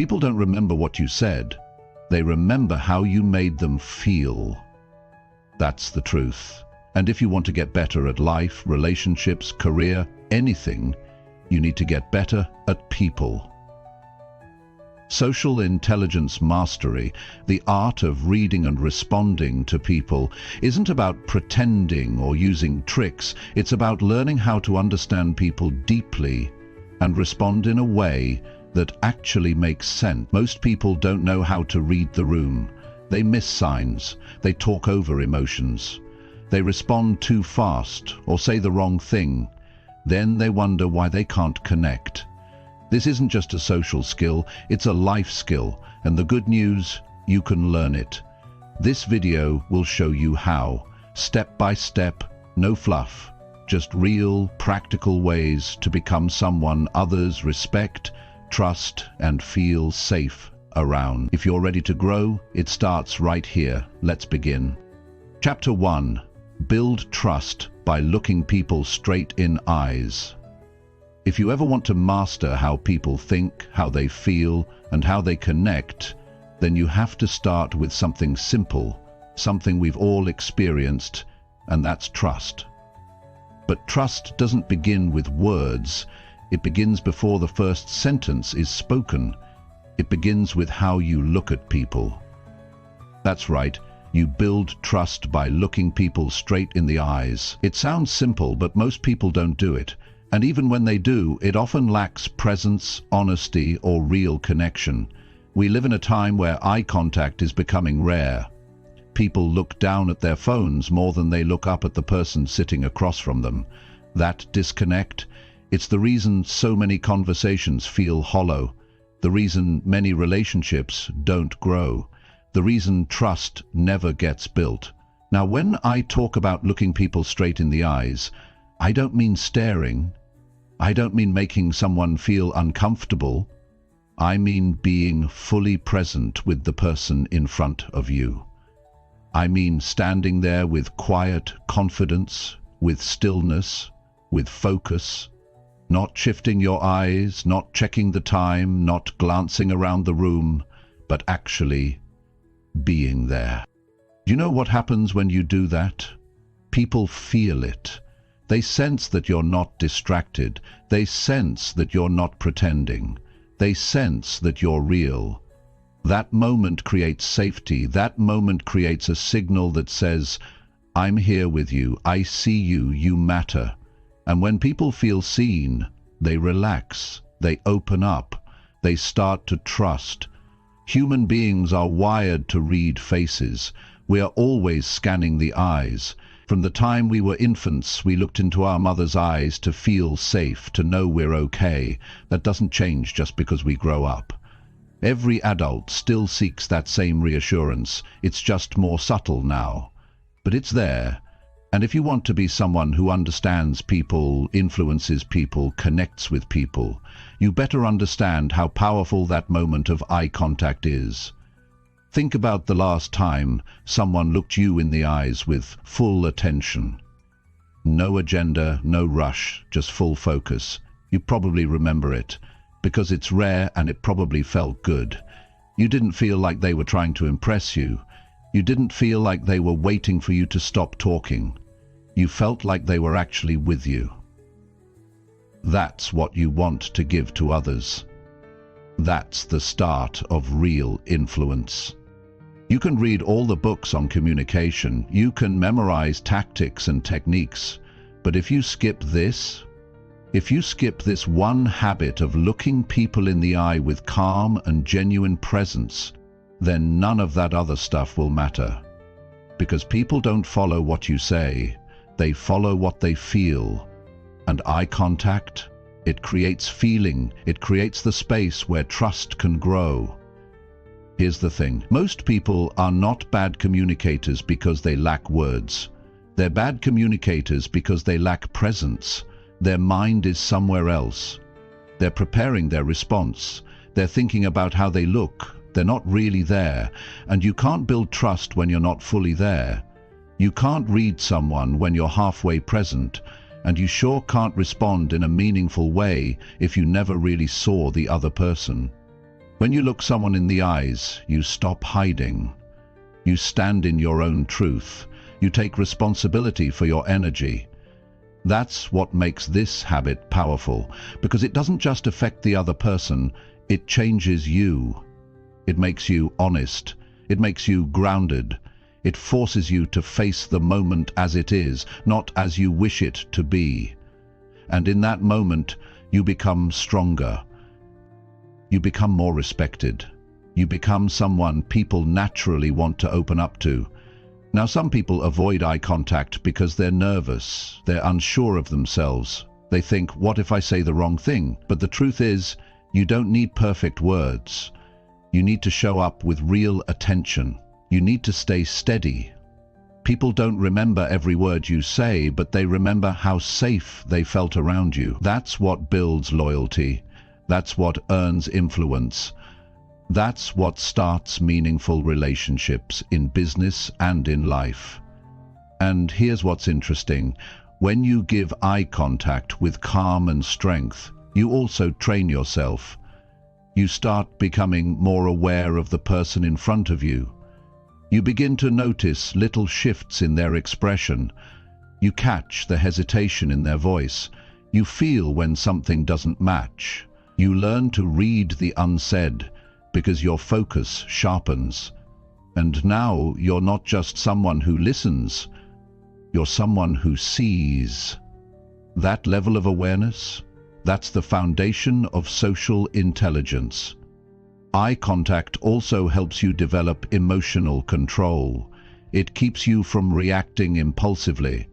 People don't remember what you said. They remember how you made them feel. That's the truth. And if you want to get better at life, relationships, career, anything, you need to get better at people. Social intelligence mastery, the art of reading and responding to people, isn't about pretending or using tricks. It's about learning how to understand people deeply and respond in a way that actually makes sense. Most people don't know how to read the room. They miss signs. They talk over emotions. They respond too fast or say the wrong thing. Then they wonder why they can't connect. This isn't just a social skill, it's a life skill, and the good news, you can learn it. This video will show you how, step by step, no fluff, just real, practical ways to become someone others respect, trust, and feel safe around. If you're ready to grow, it starts right here. Let's begin. Chapter 1. Build trust by looking people straight in eyes. If you ever want to master how people think, how they feel, and how they connect, then you have to start with something simple, something we've all experienced, and that's trust. But trust doesn't begin with words. It begins before the first sentence is spoken. It begins with how you look at people. That's right, you build trust by looking people straight in the eyes. It sounds simple, but most people don't do it. And even when they do, it often lacks presence, honesty, or real connection. We live in a time where eye contact is becoming rare. People look down at their phones more than they look up at the person sitting across from them. That disconnect, it's the reason so many conversations feel hollow, the reason many relationships don't grow, the reason trust never gets built. Now, when I talk about looking people straight in the eyes, I don't mean staring. I don't mean making someone feel uncomfortable. I mean being fully present with the person in front of you. I mean standing there with quiet confidence, with stillness, with focus, not shifting your eyes, not checking the time, not glancing around the room, but actually being there. Do you know what happens when you do that? People feel it. They sense that you're not distracted. They sense that you're not pretending. They sense that you're real. That moment creates safety. That moment creates a signal that says, I'm here with you. I see you. You matter. And when people feel seen, they relax. They open up. They start to trust. Human beings are wired to read faces. We are always scanning the eyes. From the time we were infants, we looked into our mother's eyes to feel safe, to know we're okay. That doesn't change just because we grow up. Every adult still seeks that same reassurance. It's just more subtle now. But it's there. And if you want to be someone who understands people, influences people, connects with people, you better understand how powerful that moment of eye contact is. Think about the last time someone looked you in the eyes with full attention. No agenda, no rush, just full focus. You probably remember it, because it's rare and it probably felt good. You didn't feel like they were trying to impress you. You didn't feel like they were waiting for you to stop talking. You felt like they were actually with you. That's what you want to give to others. That's the start of real influence. You can read all the books on communication. You can memorize tactics and techniques. But if you skip this one habit of looking people in the eye with calm and genuine presence, then none of that other stuff will matter. Because people don't follow what you say, they follow what they feel. And eye contact, it creates feeling, it creates the space where trust can grow. Here's the thing, most people are not bad communicators because they lack words. They're bad communicators because they lack presence. Their mind is somewhere else. They're preparing their response. They're thinking about how they look. They're not really there. And you can't build trust when you're not fully there. You can't read someone when you're halfway present. And you sure can't respond in a meaningful way if you never really saw the other person. When you look someone in the eyes, you stop hiding. You stand in your own truth. You take responsibility for your energy. That's what makes this habit powerful, because it doesn't just affect the other person, it changes you. It makes you honest. It makes you grounded. It forces you to face the moment as it is, not as you wish it to be. And in that moment, you become stronger. You become more respected. You become someone people naturally want to open up to. Now, some people avoid eye contact because they're nervous, they're unsure of themselves. They think, what if I say the wrong thing? But the truth is, you don't need perfect words. You need to show up with real attention. You need to stay steady. People don't remember every word you say, but they remember how safe they felt around you. That's what builds loyalty. That's what earns influence. That's what starts meaningful relationships in business and in life. And here's what's interesting. When you give eye contact with calm and strength, you also train yourself. You start becoming more aware of the person in front of you. You begin to notice little shifts in their expression. You catch the hesitation in their voice. You feel when something doesn't match. You learn to read the unsaid, because your focus sharpens. And now you're not just someone who listens, you're someone who sees. That level of awareness, that's the foundation of social intelligence. Eye contact also helps you develop emotional control. It keeps you from reacting impulsively.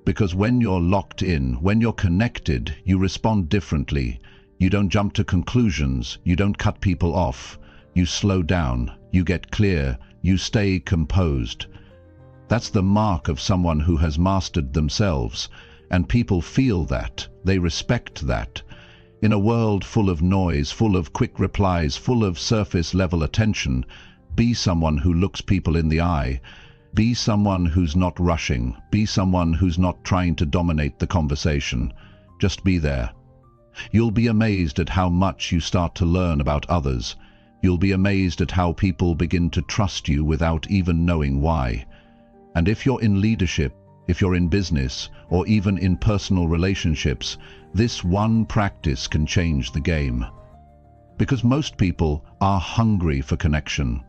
Because when you're locked in, when you're connected, you respond differently. You don't jump to conclusions, you don't cut people off. You slow down, you get clear, you stay composed. That's the mark of someone who has mastered themselves, and people feel that, they respect that. In a world full of noise, full of quick replies, full of surface-level attention, be someone who looks people in the eye. Be someone who's not rushing, be someone who's not trying to dominate the conversation. Just be there. You'll be amazed at how much you start to learn about others. You'll be amazed at how people begin to trust you without even knowing why. And if you're in leadership, if you're in business, or even in personal relationships, this one practice can change the game. Because most people are hungry for connection.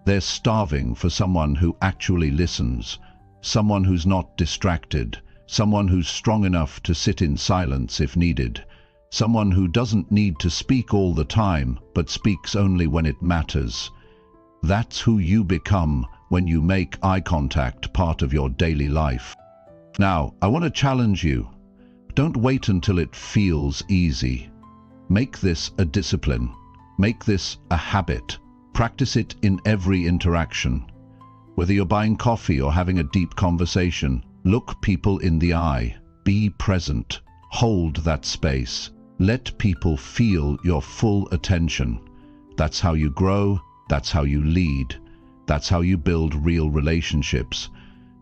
They're starving for someone who actually listens, someone who's not distracted, someone who's strong enough to sit in silence if needed. Someone who doesn't need to speak all the time, but speaks only when it matters. That's who you become when you make eye contact part of your daily life. Now, I want to challenge you. Don't wait until it feels easy. Make this a discipline. Make this a habit. Practice it in every interaction. Whether you're buying coffee or having a deep conversation, look people in the eye. Be present. Hold that space. Let people feel your full attention. That's how you grow, that's how you lead, that's how you build real relationships.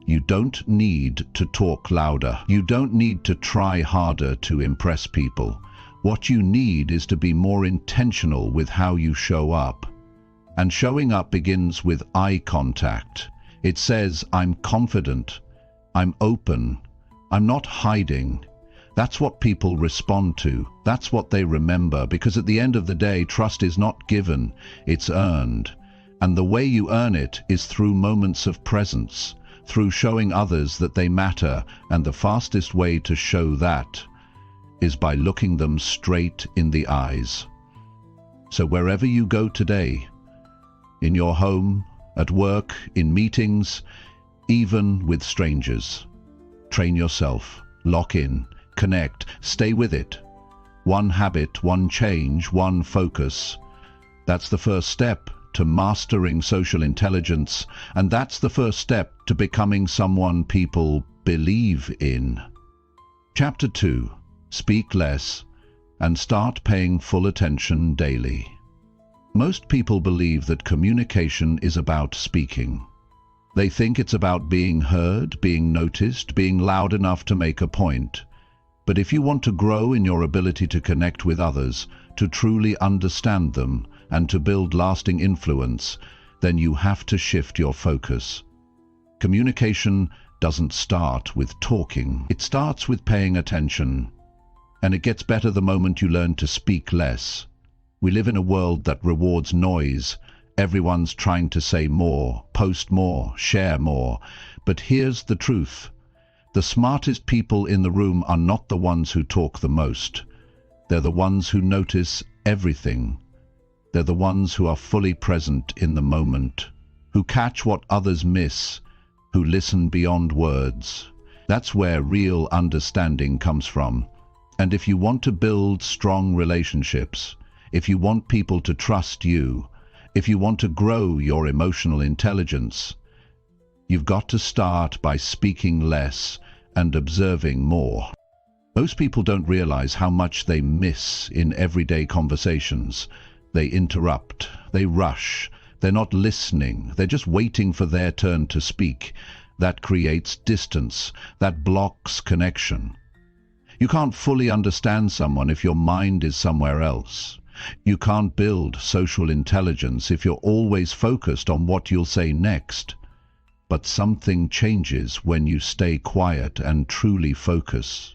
You don't need to talk louder. You don't need to try harder to impress people. What you need is to be more intentional with how you show up. And showing up begins with eye contact. It says, I'm confident, I'm open, I'm not hiding. That's what people respond to. That's what they remember, because at the end of the day, trust is not given, it's earned. And the way you earn it is through moments of presence, through showing others that they matter, and the fastest way to show that is by looking them straight in the eyes. So wherever you go today, in your home, at work, in meetings, even with strangers, train yourself, lock in, connect, stay with it. One habit, one change, one focus. That's the first step to mastering social intelligence, and that's the first step to becoming someone people believe in. Chapter 2. Speak less and start paying full attention daily. Most people believe that communication is about speaking. They think it's about being heard, being noticed, being loud enough to make a point. But if you want to grow in your ability to connect with others, to truly understand them, and to build lasting influence, then you have to shift your focus. Communication doesn't start with talking. It starts with paying attention. And it gets better the moment you learn to speak less. We live in a world that rewards noise. Everyone's trying to say more, post more, share more. But here's the truth. The smartest people in the room are not the ones who talk the most. They're the ones who notice everything. They're the ones who are fully present in the moment, who catch what others miss, who listen beyond words. That's where real understanding comes from. And if you want to build strong relationships, if you want people to trust you, if you want to grow your emotional intelligence, you've got to start by speaking less and observing more. Most people don't realize how much they miss in everyday conversations. They interrupt, they rush, they're not listening, they're just waiting for their turn to speak. That creates distance, that blocks connection. You can't fully understand someone if your mind is somewhere else. You can't build social intelligence if you're always focused on what you'll say next. But something changes when you stay quiet and truly focus.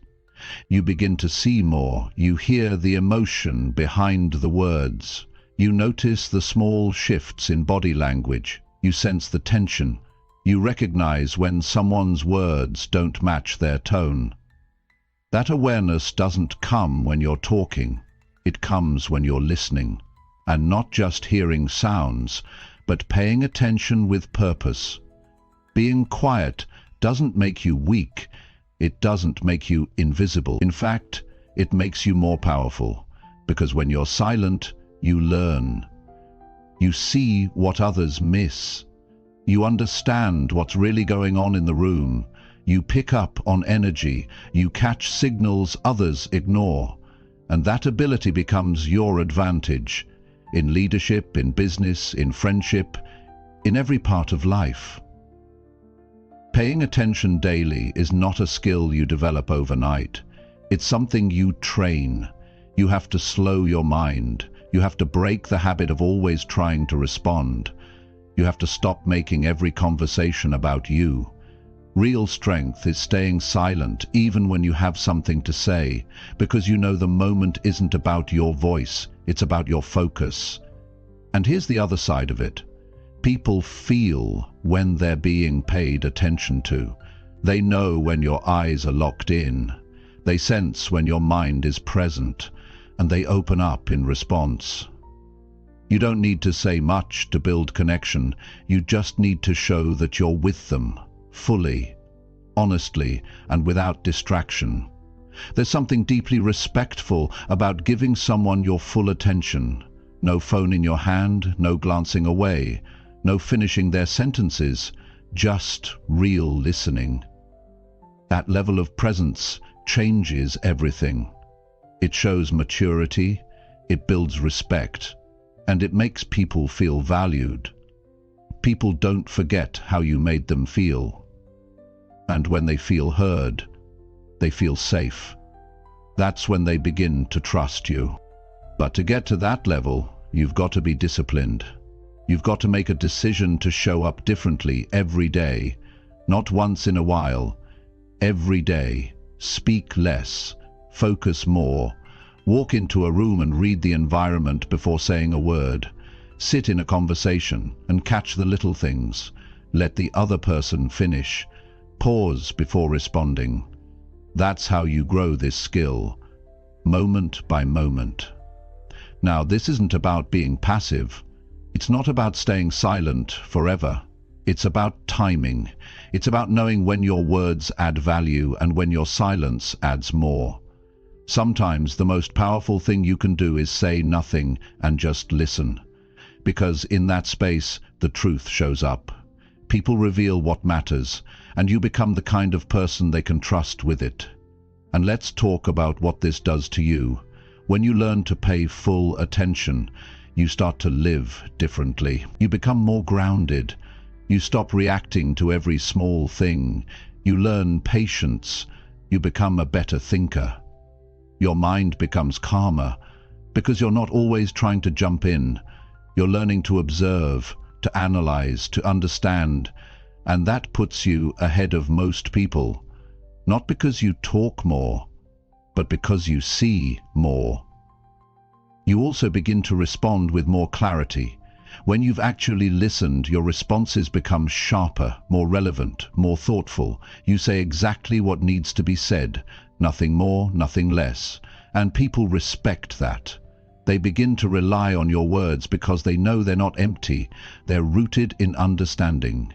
You begin to see more, you hear the emotion behind the words. You notice the small shifts in body language. You sense the tension. You recognize when someone's words don't match their tone. That awareness doesn't come when you're talking. It comes when you're listening. And not just hearing sounds, but paying attention with purpose. Being quiet doesn't make you weak. It doesn't make you invisible. In fact, it makes you more powerful. Because when you're silent, you learn. You see what others miss. You understand what's really going on in the room. You pick up on energy. You catch signals others ignore. And that ability becomes your advantage. In leadership, in business, in friendship, in every part of life. Paying attention daily is not a skill you develop overnight. It's something you train. You have to slow your mind. You have to break the habit of always trying to respond. You have to stop making every conversation about you. Real strength is staying silent even when you have something to say, because you know the moment isn't about your voice, it's about your focus. And here's the other side of it. People feel when they're being paid attention to. They know when your eyes are locked in. They sense when your mind is present, and they open up in response. You don't need to say much to build connection. You just need to show that you're with them, fully, honestly, and without distraction. There's something deeply respectful about giving someone your full attention. No phone in your hand, no glancing away, no finishing their sentences, just real listening. That level of presence changes everything. It shows maturity, it builds respect, and it makes people feel valued. People don't forget how you made them feel. And when they feel heard, they feel safe. That's when they begin to trust you. But to get to that level, you've got to be disciplined. You've got to make a decision to show up differently every day, not once in a while. Every day, speak less, focus more, walk into a room and read the environment before saying a word. Sit in a conversation and catch the little things. Let the other person finish. Pause before responding. That's how you grow this skill, moment by moment. Now, this isn't about being passive. It's not about staying silent forever. It's about timing. It's about knowing when your words add value and when your silence adds more. Sometimes the most powerful thing you can do is say nothing and just listen. Because in that space, the truth shows up. People reveal what matters, and you become the kind of person they can trust with it. And let's talk about what this does to you. When you learn to pay full attention, you start to live differently. You become more grounded. You stop reacting to every small thing. You learn patience. You become a better thinker. Your mind becomes calmer because you're not always trying to jump in. You're learning to observe, to analyze, to understand, and that puts you ahead of most people. Not because you talk more, but because you see more. You also begin to respond with more clarity. When you've actually listened, your responses become sharper, more relevant, more thoughtful. You say exactly what needs to be said, nothing more, nothing less. And people respect that. They begin to rely on your words because they know they're not empty, they're rooted in understanding.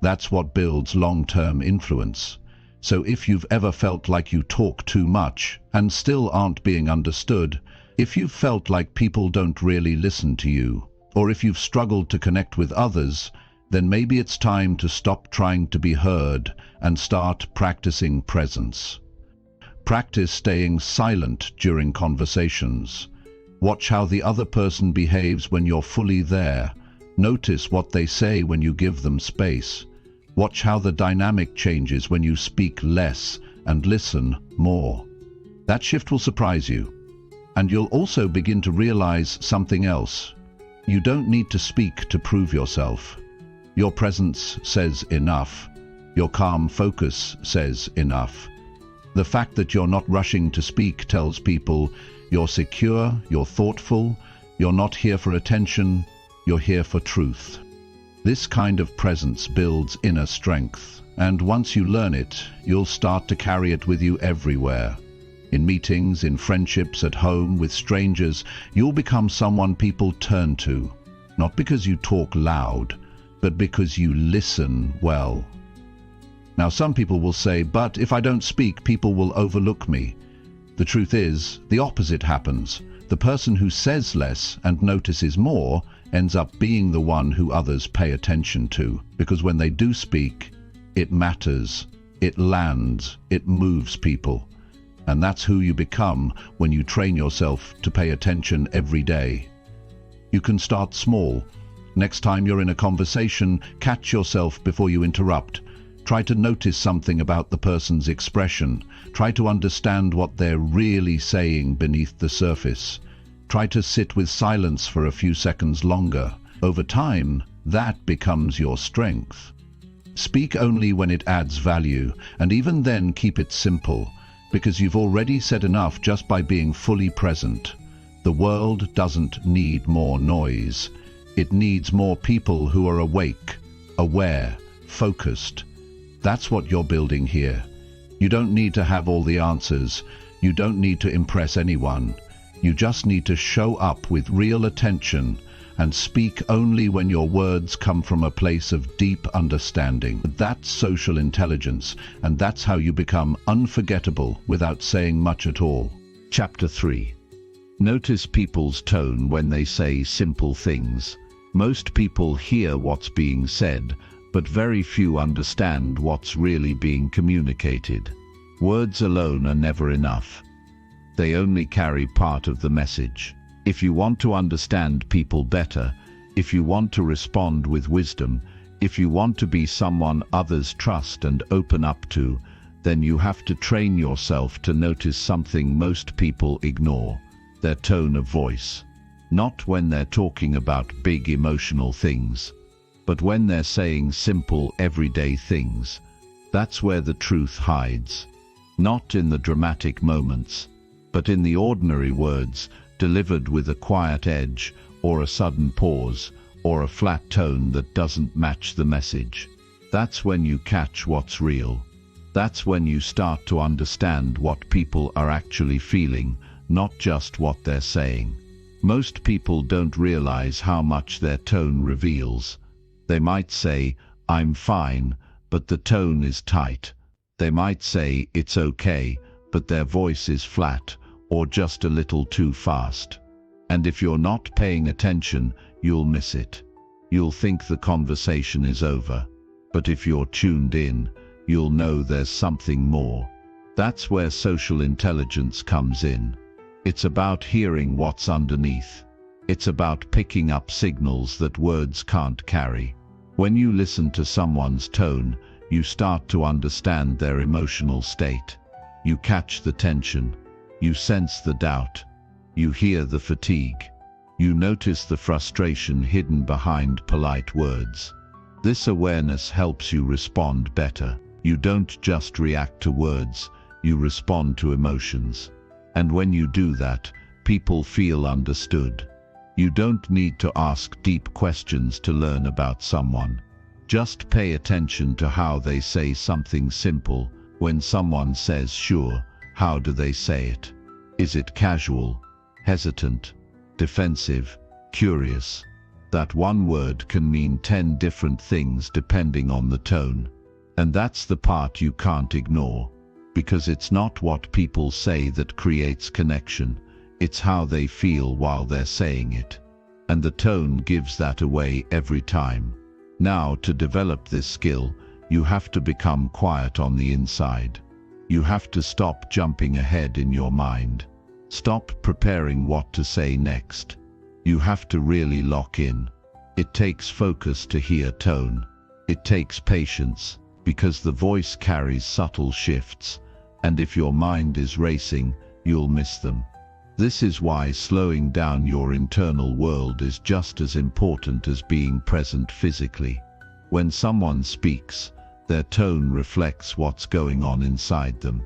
That's what builds long-term influence. So if you've ever felt like you talk too much and still aren't being understood, if you've felt like people don't really listen to you, or if you've struggled to connect with others, then maybe it's time to stop trying to be heard and start practicing presence. Practice staying silent during conversations. Watch how the other person behaves when you're fully there. Notice what they say when you give them space. Watch how the dynamic changes when you speak less and listen more. That shift will surprise you. And you'll also begin to realize something else. You don't need to speak to prove yourself. Your presence says enough. Your calm focus says enough. The fact that you're not rushing to speak tells people you're secure, you're thoughtful, you're not here for attention, you're here for truth. This kind of presence builds inner strength, and once you learn it, you'll start to carry it with you everywhere. In meetings, in friendships, at home, with strangers, you'll become someone people turn to, not because you talk loud, but because you listen well. Now, some people will say, but if I don't speak, people will overlook me. The truth is, the opposite happens. The person who says less and notices more ends up being the one who others pay attention to, because when they do speak, it matters, it lands, it moves people. And that's who you become when you train yourself to pay attention every day. You can start small. Next time you're in a conversation, catch yourself before you interrupt. Try to notice something about the person's expression. Try to understand what they're really saying beneath the surface. Try to sit with silence for a few seconds longer. Over time, that becomes your strength. Speak only when it adds value, and even then keep it simple, because you've already said enough just by being fully present. The world doesn't need more noise. It needs more people who are awake, aware, focused. That's what you're building here. You don't need to have all the answers. You don't need to impress anyone. You just need to show up with real attention and speak only when your words come from a place of deep understanding. That's social intelligence, and that's how you become unforgettable without saying much at all. Chapter 3. Notice people's tone when they say simple things. Most people hear what's being said, but very few understand what's really being communicated. Words alone are never enough. They only carry part of the message. If you want to understand people better, if you want to respond with wisdom, if you want to be someone others trust and open up to, then you have to train yourself to notice something most people ignore: their tone of voice. Not when they're talking about big emotional things, but when they're saying simple, everyday things. That's where the truth hides. Not in the dramatic moments, but in the ordinary words, delivered with a quiet edge, or a sudden pause, or a flat tone that doesn't match the message. That's when you catch what's real. That's when you start to understand what people are actually feeling, not just what they're saying. Most people don't realize how much their tone reveals. They might say, "I'm fine," but the tone is tight. They might say, "It's okay," but their voice is flat, or just a little too fast. And if you're not paying attention, you'll miss it. You'll think the conversation is over. But if you're tuned in, you'll know there's something more. That's where social intelligence comes in. It's about hearing what's underneath. It's about picking up signals that words can't carry. When you listen to someone's tone, you start to understand their emotional state. You catch the tension. You sense the doubt. You hear the fatigue. You notice the frustration hidden behind polite words. This awareness helps you respond better. You don't just react to words, you respond to emotions. And when you do that, people feel understood. You don't need to ask deep questions to learn about someone. Just pay attention to how they say something simple. When someone says sure, how do they say it? Is it casual, hesitant, defensive, curious? That one word can mean 10 different things depending on the tone. And that's the part you can't ignore, because it's not what people say that creates connection, it's how they feel while they're saying it. And the tone gives that away every time. Now, to develop this skill, you have to become quiet on the inside. You have to stop jumping ahead in your mind. Stop preparing what to say next. You have to really lock in. It takes focus to hear tone. It takes patience, because the voice carries subtle shifts, and if your mind is racing, you'll miss them. This is why slowing down your internal world is just as important as being present physically. When someone speaks, their tone reflects what's going on inside them.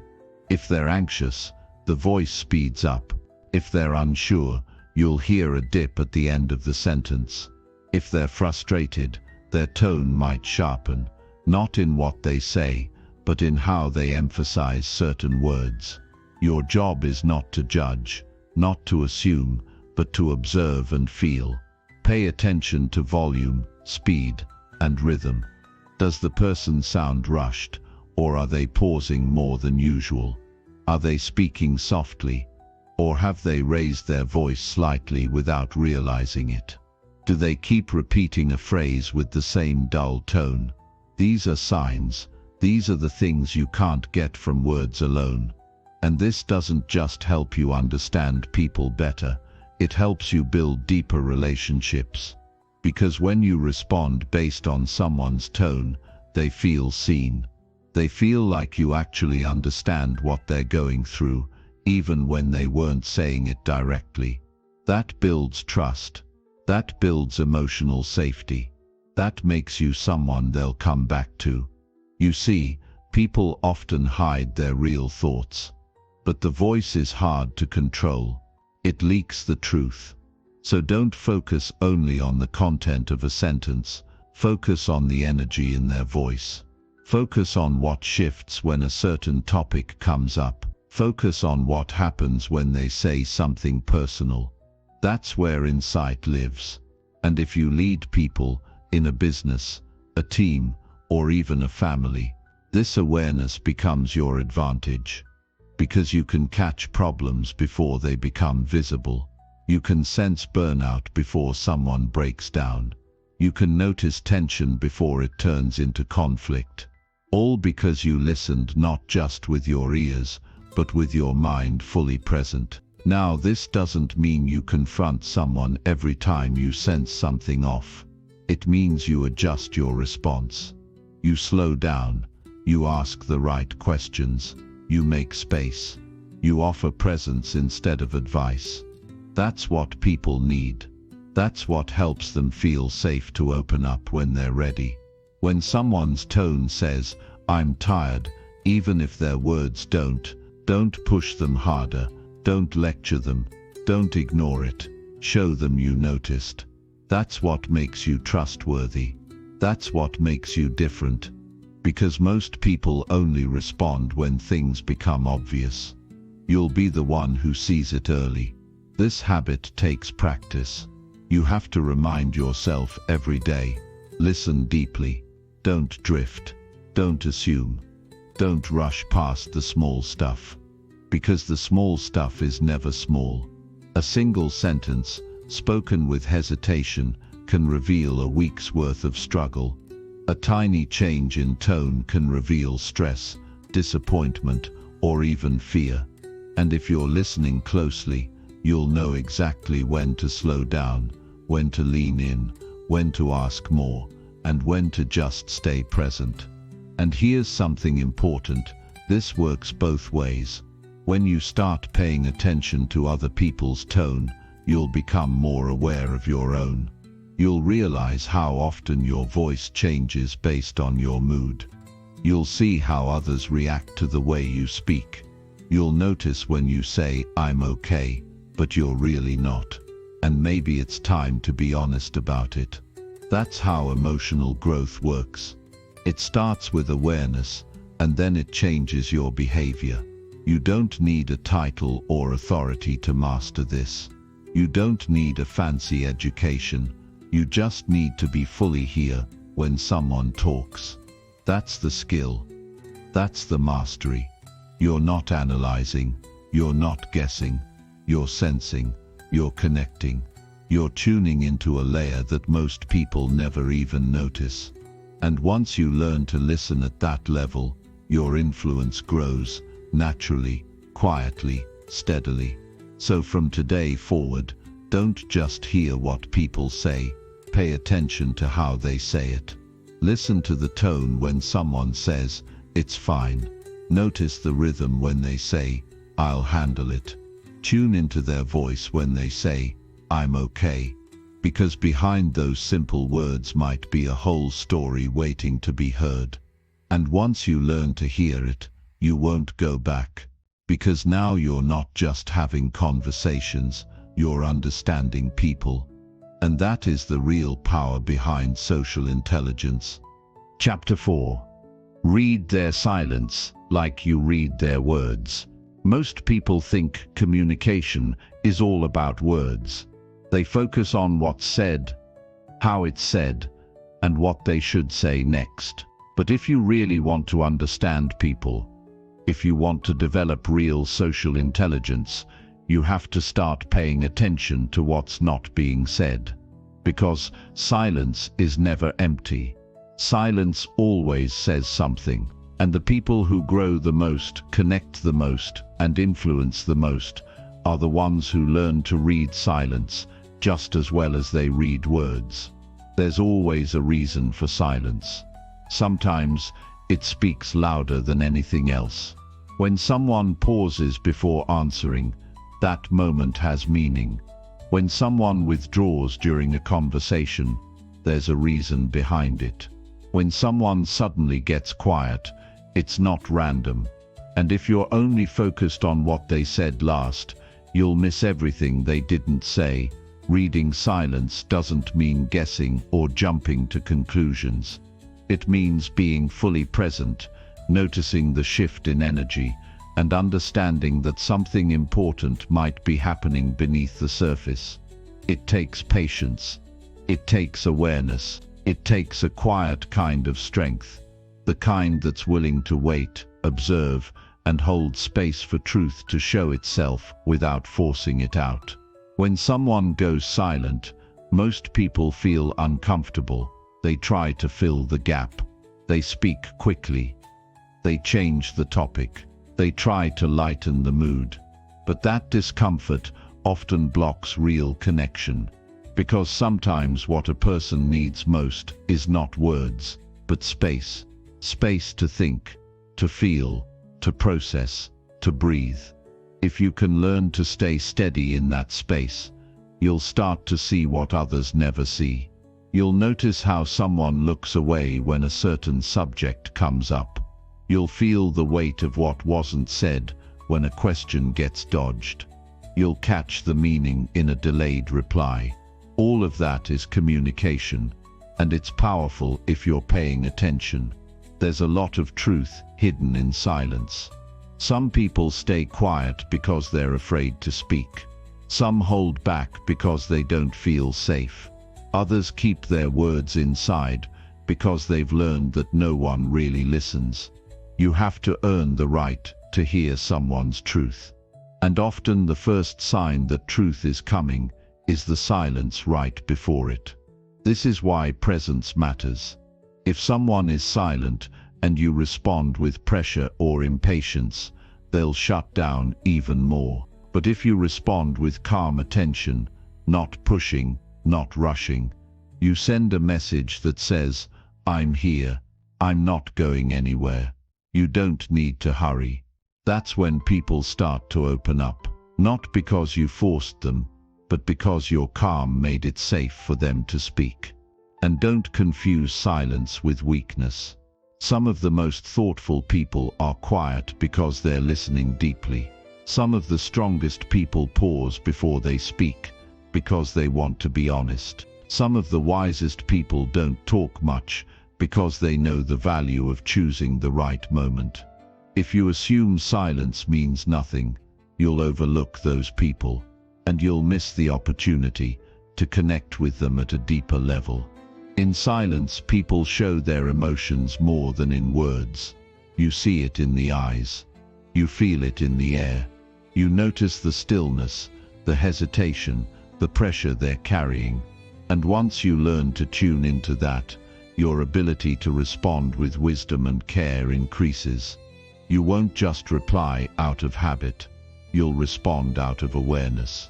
If they're anxious, the voice speeds up. If they're unsure, you'll hear a dip at the end of the sentence. If they're frustrated, their tone might sharpen, not in what they say, but in how they emphasize certain words. Your job is not to judge, not to assume, but to observe and feel. Pay attention to volume, speed, and rhythm. Does the person sound rushed, or are they pausing more than usual? Are they speaking softly, or have they raised their voice slightly without realizing it? Do they keep repeating a phrase with the same dull tone? These are signs. These are the things you can't get from words alone. And this doesn't just help you understand people better, it helps you build deeper relationships. Because when you respond based on someone's tone, they feel seen. They feel like you actually understand what they're going through, even when they weren't saying it directly. That builds trust. That builds emotional safety. That makes you someone they'll come back to. You see, people often hide their real thoughts. But the voice is hard to control. It leaks the truth. So don't focus only on the content of a sentence. Focus on the energy in their voice. Focus on what shifts when a certain topic comes up. Focus on what happens when they say something personal. That's where insight lives. And if you lead people in a business, a team, or even a family, this awareness becomes your advantage. Because you can catch problems before they become visible. You can sense burnout before someone breaks down. You can notice tension before it turns into conflict. All because you listened not just with your ears, but with your mind fully present. Now, this doesn't mean you confront someone every time you sense something off. It means you adjust your response. You slow down. You ask the right questions. You make space. You offer presence instead of advice. That's what people need. That's what helps them feel safe to open up when they're ready. When someone's tone says, "I'm tired," even if their words don't push them harder. Don't lecture them. Don't ignore it. Show them you noticed. That's what makes you trustworthy. That's what makes you different. Because most people only respond when things become obvious. You'll be the one who sees it early. This habit takes practice. You have to remind yourself every day. Listen deeply. Don't drift. Don't assume. Don't rush past the small stuff. Because the small stuff is never small. A single sentence, spoken with hesitation, can reveal a week's worth of struggle. A tiny change in tone can reveal stress, disappointment, or even fear. And if you're listening closely, you'll know exactly when to slow down, when to lean in, when to ask more, and when to just stay present. And here's something important. This works both ways. When you start paying attention to other people's tone, you'll become more aware of your own. You'll realize how often your voice changes based on your mood. You'll see how others react to the way you speak. You'll notice when you say, "I'm okay," but you're really not. And maybe it's time to be honest about it. That's how emotional growth works. It starts with awareness, and then it changes your behavior. You don't need a title or authority to master this. You don't need a fancy education. You just need to be fully here when someone talks. That's the skill. That's the mastery. You're not analyzing. You're not guessing. You're sensing. You're connecting. You're tuning into a layer that most people never even notice. And once you learn to listen at that level, your influence grows, naturally, quietly, steadily. So from today forward, don't just hear what people say, pay attention to how they say it. Listen to the tone when someone says, "It's fine." Notice the rhythm when they say, "I'll handle it." Tune into their voice when they say, "I'm okay." Because behind those simple words might be a whole story waiting to be heard. And once you learn to hear it, you won't go back. Because now you're not just having conversations, you're understanding people. And that is the real power behind social intelligence. Chapter 4. Read their silence like you read their words. Most people think communication is all about words. They focus on what's said, how it's said, and what they should say next. But if you really want to understand people, if you want to develop real social intelligence, you have to start paying attention to what's not being said. Because silence is never empty. Silence always says something. And the people who grow the most, connect the most, and influence the most are the ones who learn to read silence just as well as they read words. There's always a reason for silence. Sometimes it speaks louder than anything else. When someone pauses before answering, that moment has meaning. When someone withdraws during a conversation, there's a reason behind it. When someone suddenly gets quiet, it's not random. And if you're only focused on what they said last, you'll miss everything they didn't say. Reading silence doesn't mean guessing or jumping to conclusions. It means being fully present, noticing the shift in energy, and understanding that something important might be happening beneath the surface. It takes patience. It takes awareness. It takes a quiet kind of strength, the kind that's willing to wait, observe, and hold space for truth to show itself without forcing it out. When someone goes silent, most people feel uncomfortable. They try to fill the gap. They speak quickly. They change the topic. They try to lighten the mood. But that discomfort often blocks real connection. Because sometimes what a person needs most is not words, but space. Space to think, to feel, to process, to breathe. If you can learn to stay steady in that space, you'll start to see what others never see. You'll notice how someone looks away when a certain subject comes up. You'll feel the weight of what wasn't said when a question gets dodged. You'll catch the meaning in a delayed reply. All of that is communication, and it's powerful if you're paying attention. There's a lot of truth hidden in silence. Some people stay quiet because they're afraid to speak. Some hold back because they don't feel safe. Others keep their words inside because they've learned that no one really listens. You have to earn the right to hear someone's truth. And often the first sign that truth is coming is the silence right before it. This is why presence matters. If someone is silent and you respond with pressure or impatience, they'll shut down even more. But if you respond with calm attention, not pushing, not rushing, you send a message that says, "I'm here, I'm not going anywhere. You don't need to hurry." That's when people start to open up, not because you forced them, but because your calm made it safe for them to speak. And don't confuse silence with weakness. Some of the most thoughtful people are quiet because they're listening deeply. Some of the strongest people pause before they speak because they want to be honest. Some of the wisest people don't talk much because they know the value of choosing the right moment. If you assume silence means nothing, you'll overlook those people, and you'll miss the opportunity to connect with them at a deeper level. In silence, people show their emotions more than in words. You see it in the eyes. You feel it in the air. You notice the stillness, the hesitation, the pressure they're carrying. And once you learn to tune into that, your ability to respond with wisdom and care increases. You won't just reply out of habit. You'll respond out of awareness.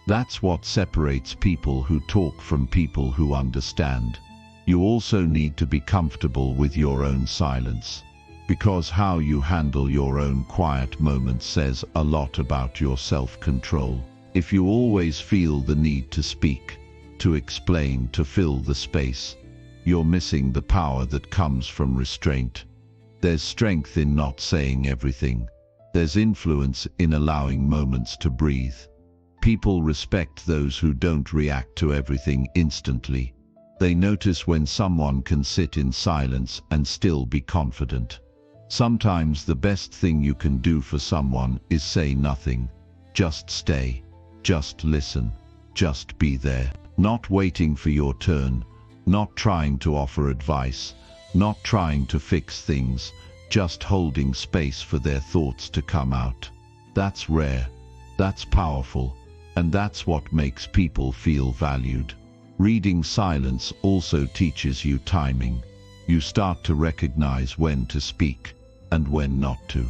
That's what separates people who talk from people who understand. You also need to be comfortable with your own silence, because how you handle your own quiet moments says a lot about your self-control. If you always feel the need to speak, to explain, to fill the space, you're missing the power that comes from restraint. There's strength in not saying everything. There's influence in allowing moments to breathe. People respect those who don't react to everything instantly. They notice when someone can sit in silence and still be confident. Sometimes the best thing you can do for someone is say nothing. Just stay. Just listen. Just be there. Not waiting for your turn. Not trying to offer advice. Not trying to fix things. Just holding space for their thoughts to come out. That's rare. That's powerful. And that's what makes people feel valued. Reading silence also teaches you timing. You start to recognize when to speak and when not to.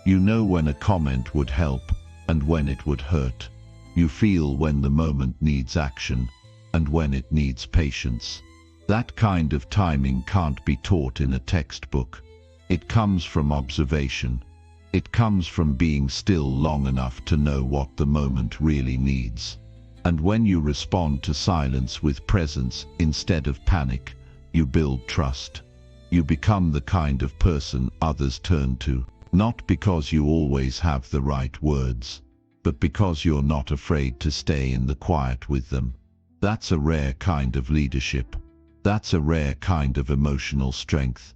You know when a comment would help and when it would hurt. You feel when the moment needs action and when it needs patience. That kind of timing can't be taught in a textbook. It comes from observation. It comes from being still long enough to know what the moment really needs. And when you respond to silence with presence instead of panic, you build trust. You become the kind of person others turn to, not because you always have the right words, but because you're not afraid to stay in the quiet with them. That's a rare kind of leadership. That's a rare kind of emotional strength.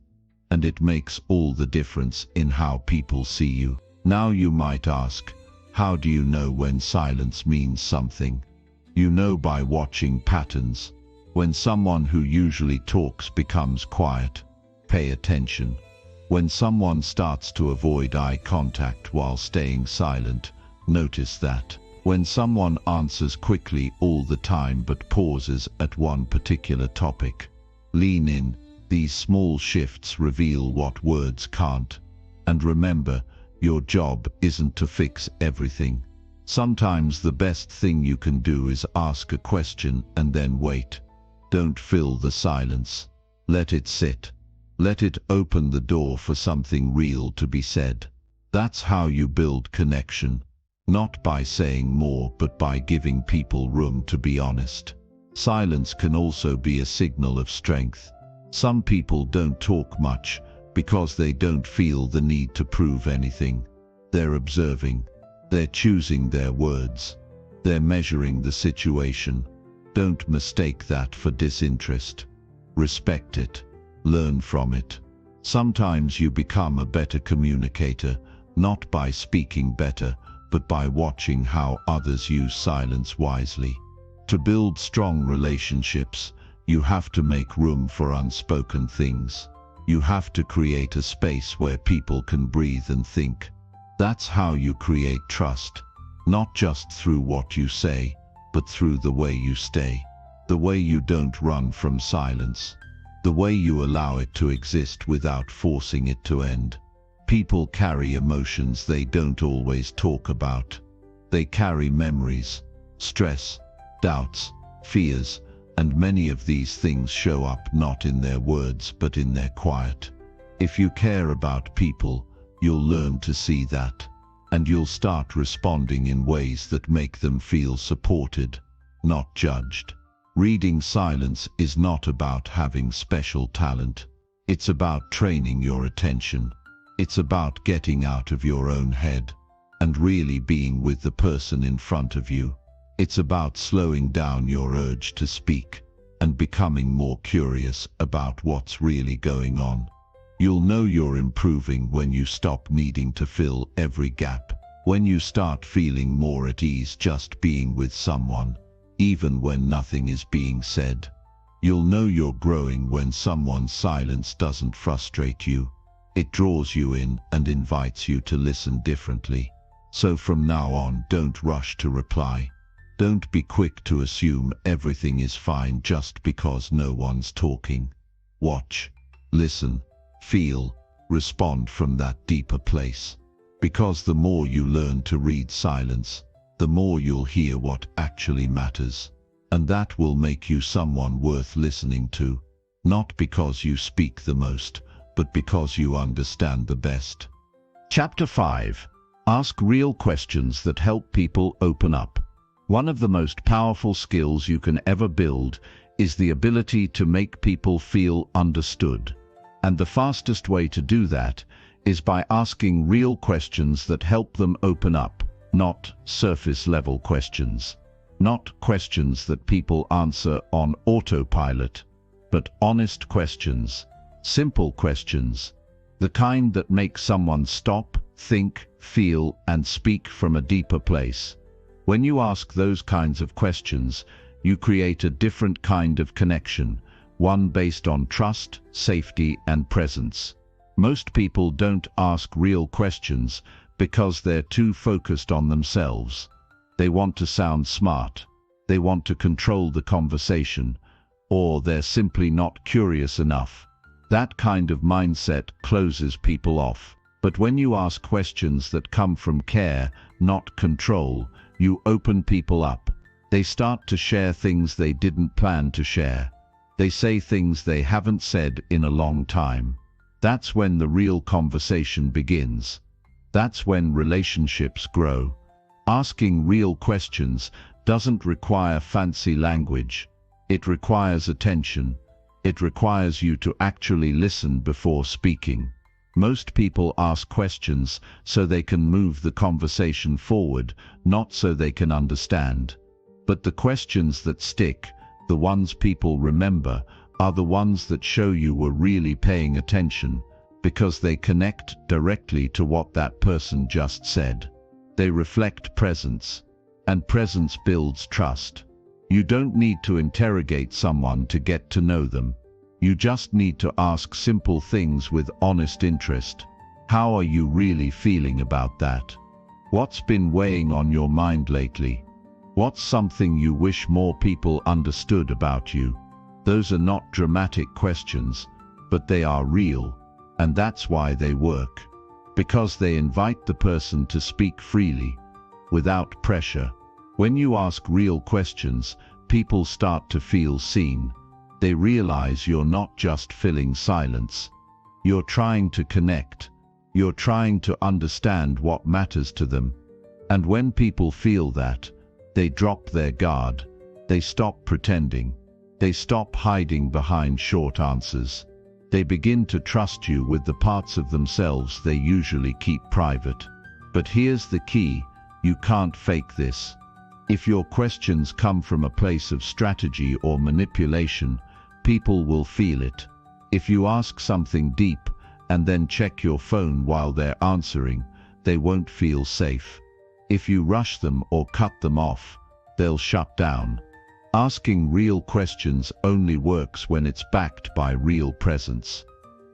And it makes all the difference in how people see you. Now you might ask, how do you know when silence means something? You know by watching patterns. When someone who usually talks becomes quiet, pay attention. When someone starts to avoid eye contact while staying silent, notice that. When someone answers quickly all the time but pauses at one particular topic, lean in. These small shifts reveal what words can't. And remember, your job isn't to fix everything. Sometimes the best thing you can do is ask a question and then wait. Don't fill the silence. Let it sit. Let it open the door for something real to be said. That's how you build connection. Not by saying more, but by giving people room to be honest. Silence can also be a signal of strength. Some people don't talk much because they don't feel the need to prove anything. They're observing. They're choosing their words. They're measuring the situation. Don't mistake that for disinterest. Respect it. Learn from it. Sometimes you become a better communicator, not by speaking better, but by watching how others use silence wisely. To build strong relationships, you have to make room for unspoken things. You have to create a space where people can breathe and think. That's how you create trust, not just through what you say, but through the way you stay. The way you don't run from silence. The way you allow it to exist without forcing it to end. People carry emotions they don't always talk about. They carry memories, stress, doubts, fears, and many of these things show up not in their words but in their quiet. If you care about people, you'll learn to see that, and you'll start responding in ways that make them feel supported, not judged. Reading silence is not about having special talent. It's about training your attention. It's about getting out of your own head and really being with the person in front of you. It's about slowing down your urge to speak and becoming more curious about what's really going on. You'll know you're improving when you stop needing to fill every gap, when you start feeling more at ease just being with someone, even when nothing is being said. You'll know you're growing when someone's silence doesn't frustrate you. It draws you in and invites you to listen differently. So from now on, don't rush to reply. Don't be quick to assume everything is fine just because no one's talking. Watch, listen, feel, respond from that deeper place. Because the more you learn to read silence, the more you'll hear what actually matters. And that will make you someone worth listening to, not because you speak the most, but because you understand the best. Chapter 5. Ask real questions that help people open up. One of the most powerful skills you can ever build is the ability to make people feel understood. And the fastest way to do that is by asking real questions that help them open up, not surface-level questions. Not questions that people answer on autopilot, but honest questions, simple questions, the kind that make someone stop, think, feel, and speak from a deeper place. When you ask those kinds of questions, you create a different kind of connection, one based on trust, safety, and presence. Most people don't ask real questions because they're too focused on themselves. They want to sound smart, they want to control the conversation, or they're simply not curious enough. That kind of mindset closes people off. But when you ask questions that come from care, not control, you open people up. They start to share things they didn't plan to share. They say things they haven't said in a long time. That's when the real conversation begins. That's when relationships grow. Asking real questions doesn't require fancy language. It requires attention. It requires you to actually listen before speaking. Most people ask questions so they can move the conversation forward, not so they can understand. But the questions that stick, the ones people remember, are the ones that show you were really paying attention, because they connect directly to what that person just said. They reflect presence, and presence builds trust. You don't need to interrogate someone to get to know them. You just need to ask simple things with honest interest. How are you really feeling about that? What's been weighing on your mind lately? What's something you wish more people understood about you? Those are not dramatic questions, but they are real, and that's why they work. Because they invite the person to speak freely, without pressure. When you ask real questions, people start to feel seen. They realize you're not just filling silence. You're trying to connect. You're trying to understand what matters to them. And when people feel that, they drop their guard. They stop pretending. They stop hiding behind short answers. They begin to trust you with the parts of themselves they usually keep private. But here's the key: you can't fake this. If your questions come from a place of strategy or manipulation, people will feel it. If you ask something deep and then check your phone while they're answering, they won't feel safe. If you rush them or cut them off, they'll shut down. Asking real questions only works when it's backed by real presence,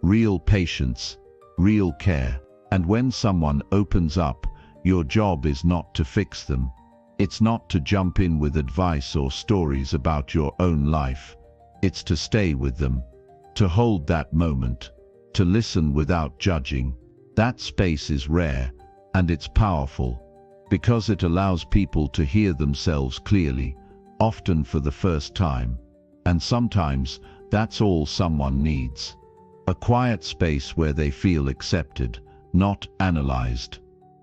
real patience, real care. And when someone opens up, your job is not to fix them. It's not to jump in with advice or stories about your own life. It's to stay with them, to hold that moment, to listen without judging. That space is rare, and it's powerful, because it allows people to hear themselves clearly, often for the first time. And sometimes, that's all someone needs. A quiet space where they feel accepted, not analyzed.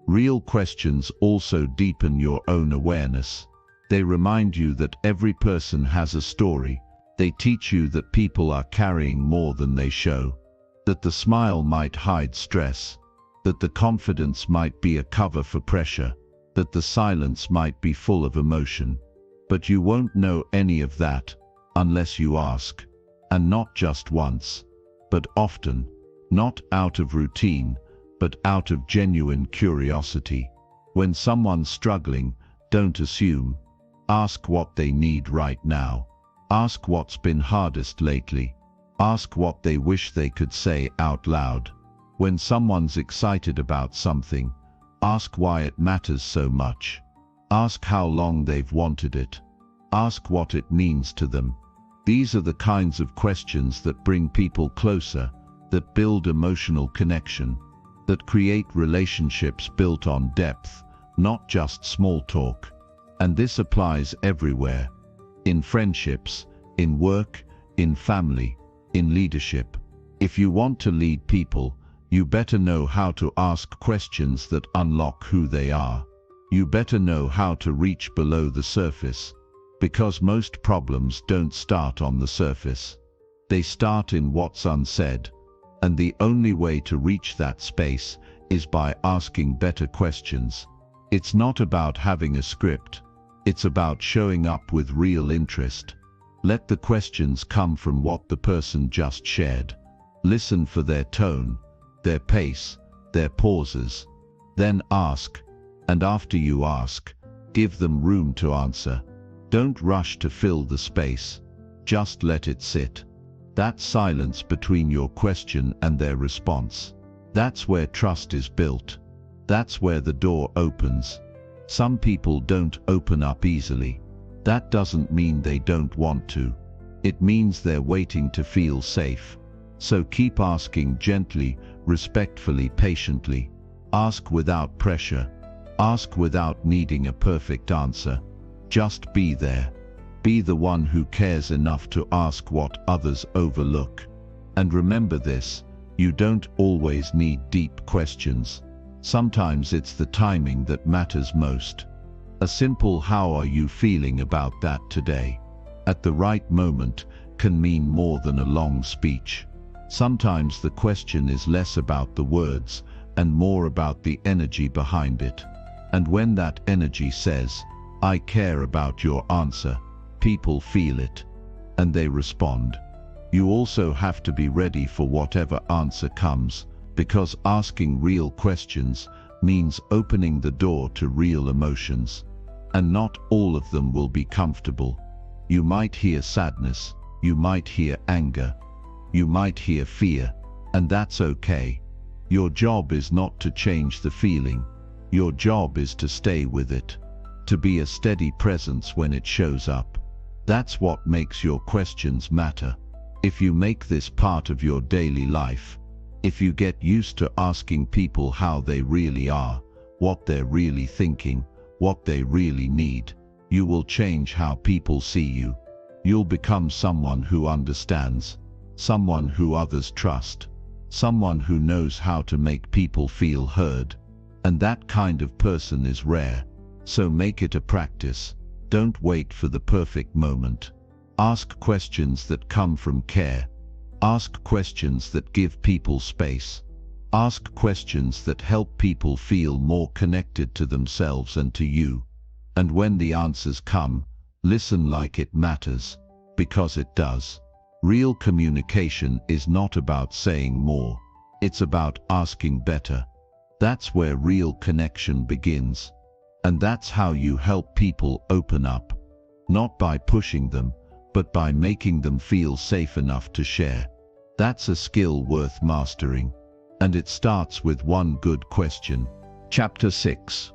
Real questions also deepen your own awareness. They remind you that every person has a story. They teach you that people are carrying more than they show, that the smile might hide stress, that the confidence might be a cover for pressure, that the silence might be full of emotion. But you won't know any of that unless you ask, and not just once, but often, not out of routine, but out of genuine curiosity. When someone's struggling, don't assume. Ask what they need right now. Ask what's been hardest lately. Ask what they wish they could say out loud. When someone's excited about something, ask why it matters so much. Ask how long they've wanted it. Ask what it means to them. These are the kinds of questions that bring people closer, that build emotional connection, that create relationships built on depth, not just small talk. And this applies everywhere. In friendships, in work, in family, in leadership. If you want to lead people, you better know how to ask questions that unlock who they are. You better know how to reach below the surface. Because most problems don't start on the surface. They start in what's unsaid. And the only way to reach that space is by asking better questions. It's not about having a script. It's about showing up with real interest. Let the questions come from what the person just shared. Listen for their tone, their pace, their pauses. Then ask. And after you ask, give them room to answer. Don't rush to fill the space. Just let it sit. That silence between your question and their response. That's where trust is built. That's where the door opens. Some people don't open up easily. That doesn't mean they don't want to. It means they're waiting to feel safe. So keep asking gently, respectfully, patiently. Ask without pressure. Ask without needing a perfect answer. Just be there. Be the one who cares enough to ask what others overlook. And remember this, you don't always need deep questions. Sometimes it's the timing that matters most. A simple "how are you feeling about that today?" at the right moment can mean more than a long speech. Sometimes the question is less about the words and more about the energy behind it. And when that energy says, "I care about your answer," people feel it, and they respond. You also have to be ready for whatever answer comes, because asking real questions means opening the door to real emotions. And not all of them will be comfortable. You might hear sadness, you might hear anger, you might hear fear, and that's okay. Your job is not to change the feeling. Your job is to stay with it, to be a steady presence when it shows up. That's what makes your questions matter. If you make this part of your daily life, if you get used to asking people how they really are, what they're really thinking, what they really need, you will change how people see you. You'll become someone who understands, someone who others trust, someone who knows how to make people feel heard. And that kind of person is rare. So make it a practice. Don't wait for the perfect moment. Ask questions that come from care. Ask questions that give people space. Ask questions that help people feel more connected to themselves and to you. And when the answers come, listen like it matters, because it does. Real communication is not about saying more. It's about asking better. That's where real connection begins. And that's how you help people open up. Not by pushing them, but by making them feel safe enough to share. That's a skill worth mastering. And it starts with one good question. Chapter 6.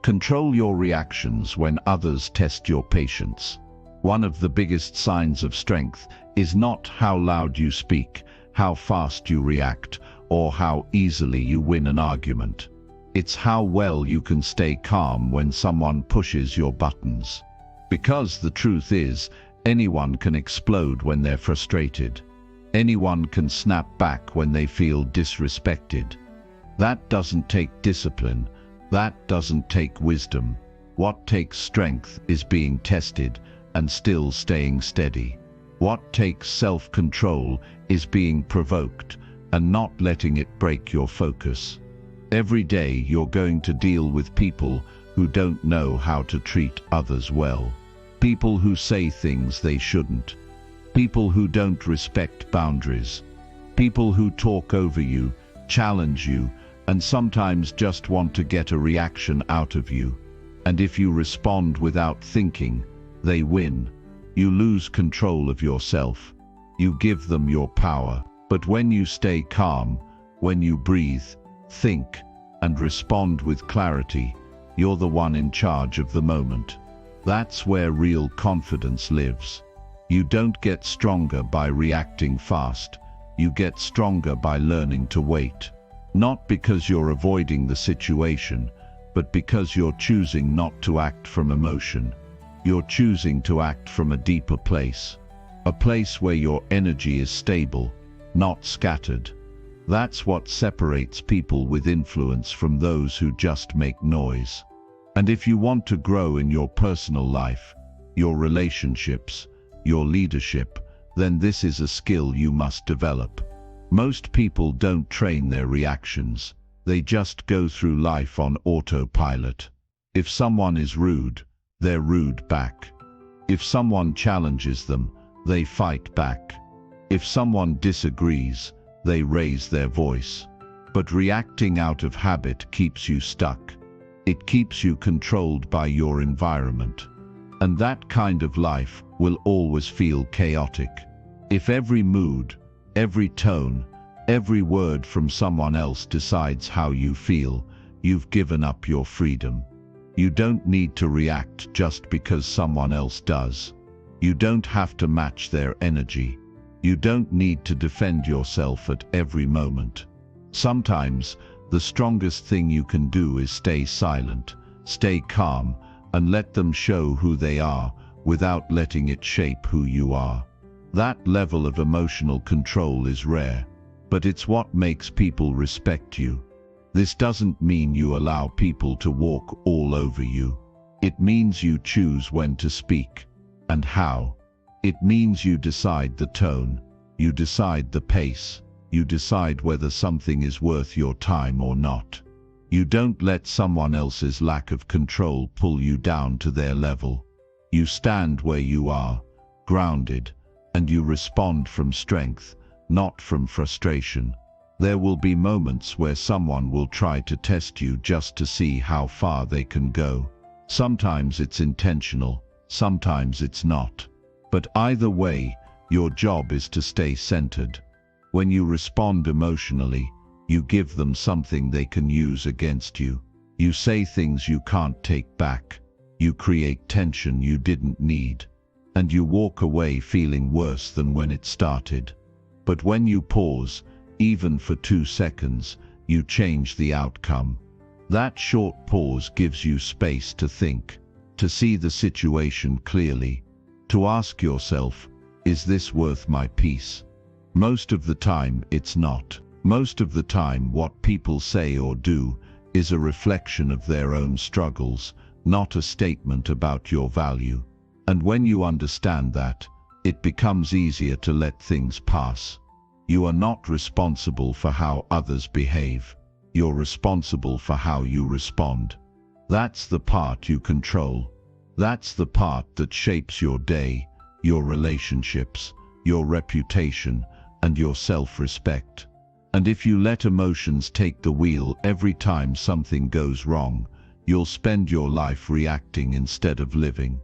Control your reactions when others test your patience. One of the biggest signs of strength is not how loud you speak, how fast you react, or how easily you win an argument. It's how well you can stay calm when someone pushes your buttons. Because the truth is, anyone can explode when they're frustrated. Anyone can snap back when they feel disrespected. That doesn't take discipline. That doesn't take wisdom. What takes strength is being tested and still staying steady. What takes self-control is being provoked and not letting it break your focus. Every day you're going to deal with people who don't know how to treat others well. People who say things they shouldn't. People who don't respect boundaries. People who talk over you, challenge you, and sometimes just want to get a reaction out of you. And if you respond without thinking, they win. You lose control of yourself. You give them your power. But when you stay calm, when you breathe, think, and respond with clarity, you're the one in charge of the moment. That's where real confidence lives. You don't get stronger by reacting fast. You get stronger by learning to wait. Not because you're avoiding the situation, but because you're choosing not to act from emotion. You're choosing to act from a deeper place. A place where your energy is stable, not scattered. That's what separates people with influence from those who just make noise. And if you want to grow in your personal life, your relationships, your leadership, then this is a skill you must develop. Most people don't train their reactions. They just go through life on autopilot. If someone is rude, they're rude back. If someone challenges them, they fight back. If someone disagrees, they raise their voice. But reacting out of habit keeps you stuck. It keeps you controlled by your environment. And that kind of life will always feel chaotic. If every mood, every tone, every word from someone else decides how you feel, you've given up your freedom. You don't need to react just because someone else does. You don't have to match their energy. You don't need to defend yourself at every moment. Sometimes, the strongest thing you can do is stay silent, stay calm, and let them show who they are without letting it shape who you are. That level of emotional control is rare, but it's what makes people respect you. This doesn't mean you allow people to walk all over you. It means you choose when to speak and how. It means you decide the tone, you decide the pace, you decide whether something is worth your time or not. You don't let someone else's lack of control pull you down to their level. You stand where you are, grounded, and you respond from strength, not from frustration. There will be moments where someone will try to test you just to see how far they can go. Sometimes it's intentional, sometimes it's not. But either way, your job is to stay centered. When you respond emotionally, you give them something they can use against you. You say things you can't take back. You create tension you didn't need. And you walk away feeling worse than when it started. But when you pause, even for 2 seconds, you change the outcome. That short pause gives you space to think, to see the situation clearly, to ask yourself, is this worth my peace? Most of the time, it's not. Most of the time, what people say or do is a reflection of their own struggles, not a statement about your value. And when you understand that, it becomes easier to let things pass. You are not responsible for how others behave. You're responsible for how you respond. That's the part you control. That's the part that shapes your day, your relationships, your reputation, and your self-respect. And if you let emotions take the wheel every time something goes wrong, you'll spend your life reacting instead of living.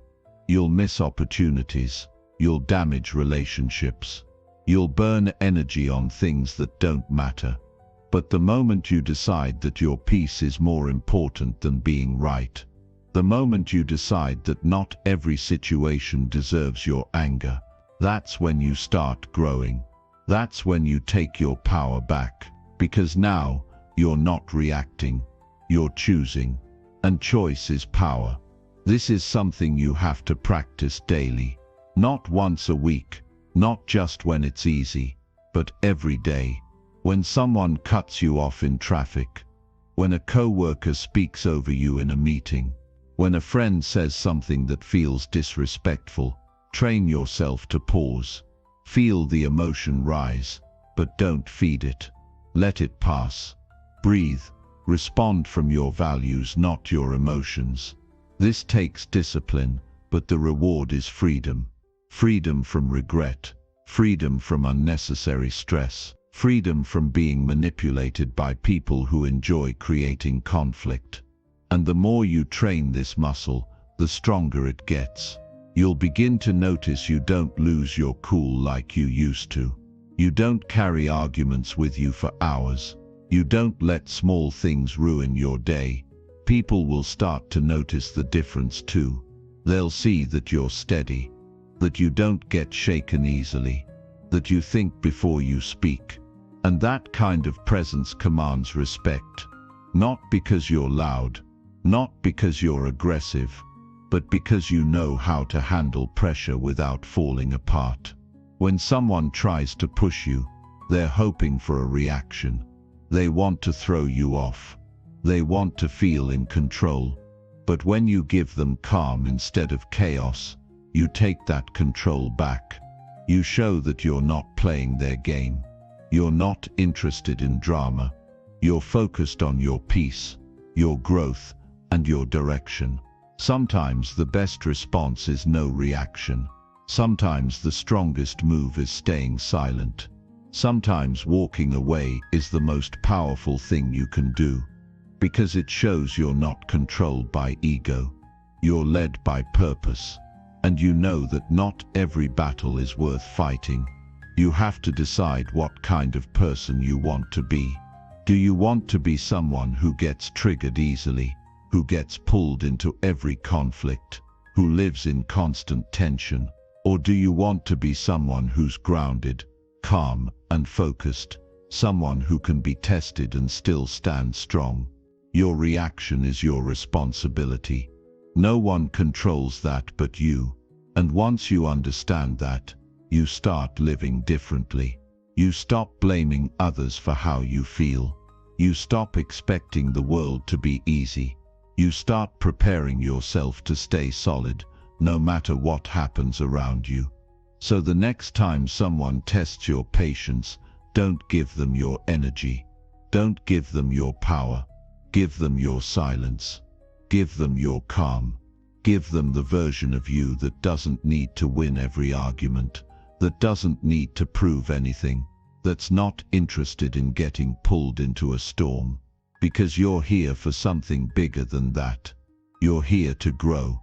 You'll miss opportunities. You'll damage relationships. You'll burn energy on things that don't matter. But the moment you decide that your peace is more important than being right, the moment you decide that not every situation deserves your anger, that's when you start growing. That's when you take your power back, because now you're not reacting, you're choosing. And choice is power. This is something you have to practice daily. Not once a week, not just when it's easy, but every day. When someone cuts you off in traffic, when a coworker speaks over you in a meeting, When a friend says something that feels disrespectful, train yourself to pause. Feel the emotion rise, but don't feed it. Let it pass. Breathe. Respond from your values, not your emotions. This takes discipline, but the reward is freedom. Freedom from regret. Freedom from unnecessary stress. Freedom from being manipulated by people who enjoy creating conflict. And the more you train this muscle, the stronger it gets. You'll begin to notice you don't lose your cool like you used to. You don't carry arguments with you for hours. You don't let small things ruin your day. People will start to notice the difference too. They'll see that you're steady, that you don't get shaken easily, that you think before you speak. And that kind of presence commands respect. Not because you're loud, not because you're aggressive, but because you know how to handle pressure without falling apart. When someone tries to push you, they're hoping for a reaction. They want to throw you off. They want to feel in control. But when you give them calm instead of chaos, you take that control back. You show that you're not playing their game. You're not interested in drama. You're focused on your peace, your growth, and your direction. Sometimes the best response is no reaction. Sometimes the strongest move is staying silent. Sometimes walking away is the most powerful thing you can do, because it shows you're not controlled by ego. You're led by purpose, and you know that not every battle is worth fighting. You have to decide what kind of person you want to be. Do you want to be someone who gets triggered easily, who gets pulled into every conflict, who lives in constant tension? Or do you want to be someone who's grounded, calm, and focused, someone who can be tested and still stand strong? Your reaction is your responsibility. No one controls that but you. And once you understand that, you start living differently. You stop blaming others for how you feel. You stop expecting the world to be easy. You start preparing yourself to stay solid, no matter what happens around you. So the next time someone tests your patience, don't give them your energy. Don't give them your power. Give them your silence. Give them your calm. Give them the version of you that doesn't need to win every argument, that doesn't need to prove anything, that's not interested in getting pulled into a storm. Because you're here for something bigger than that. You're here to grow,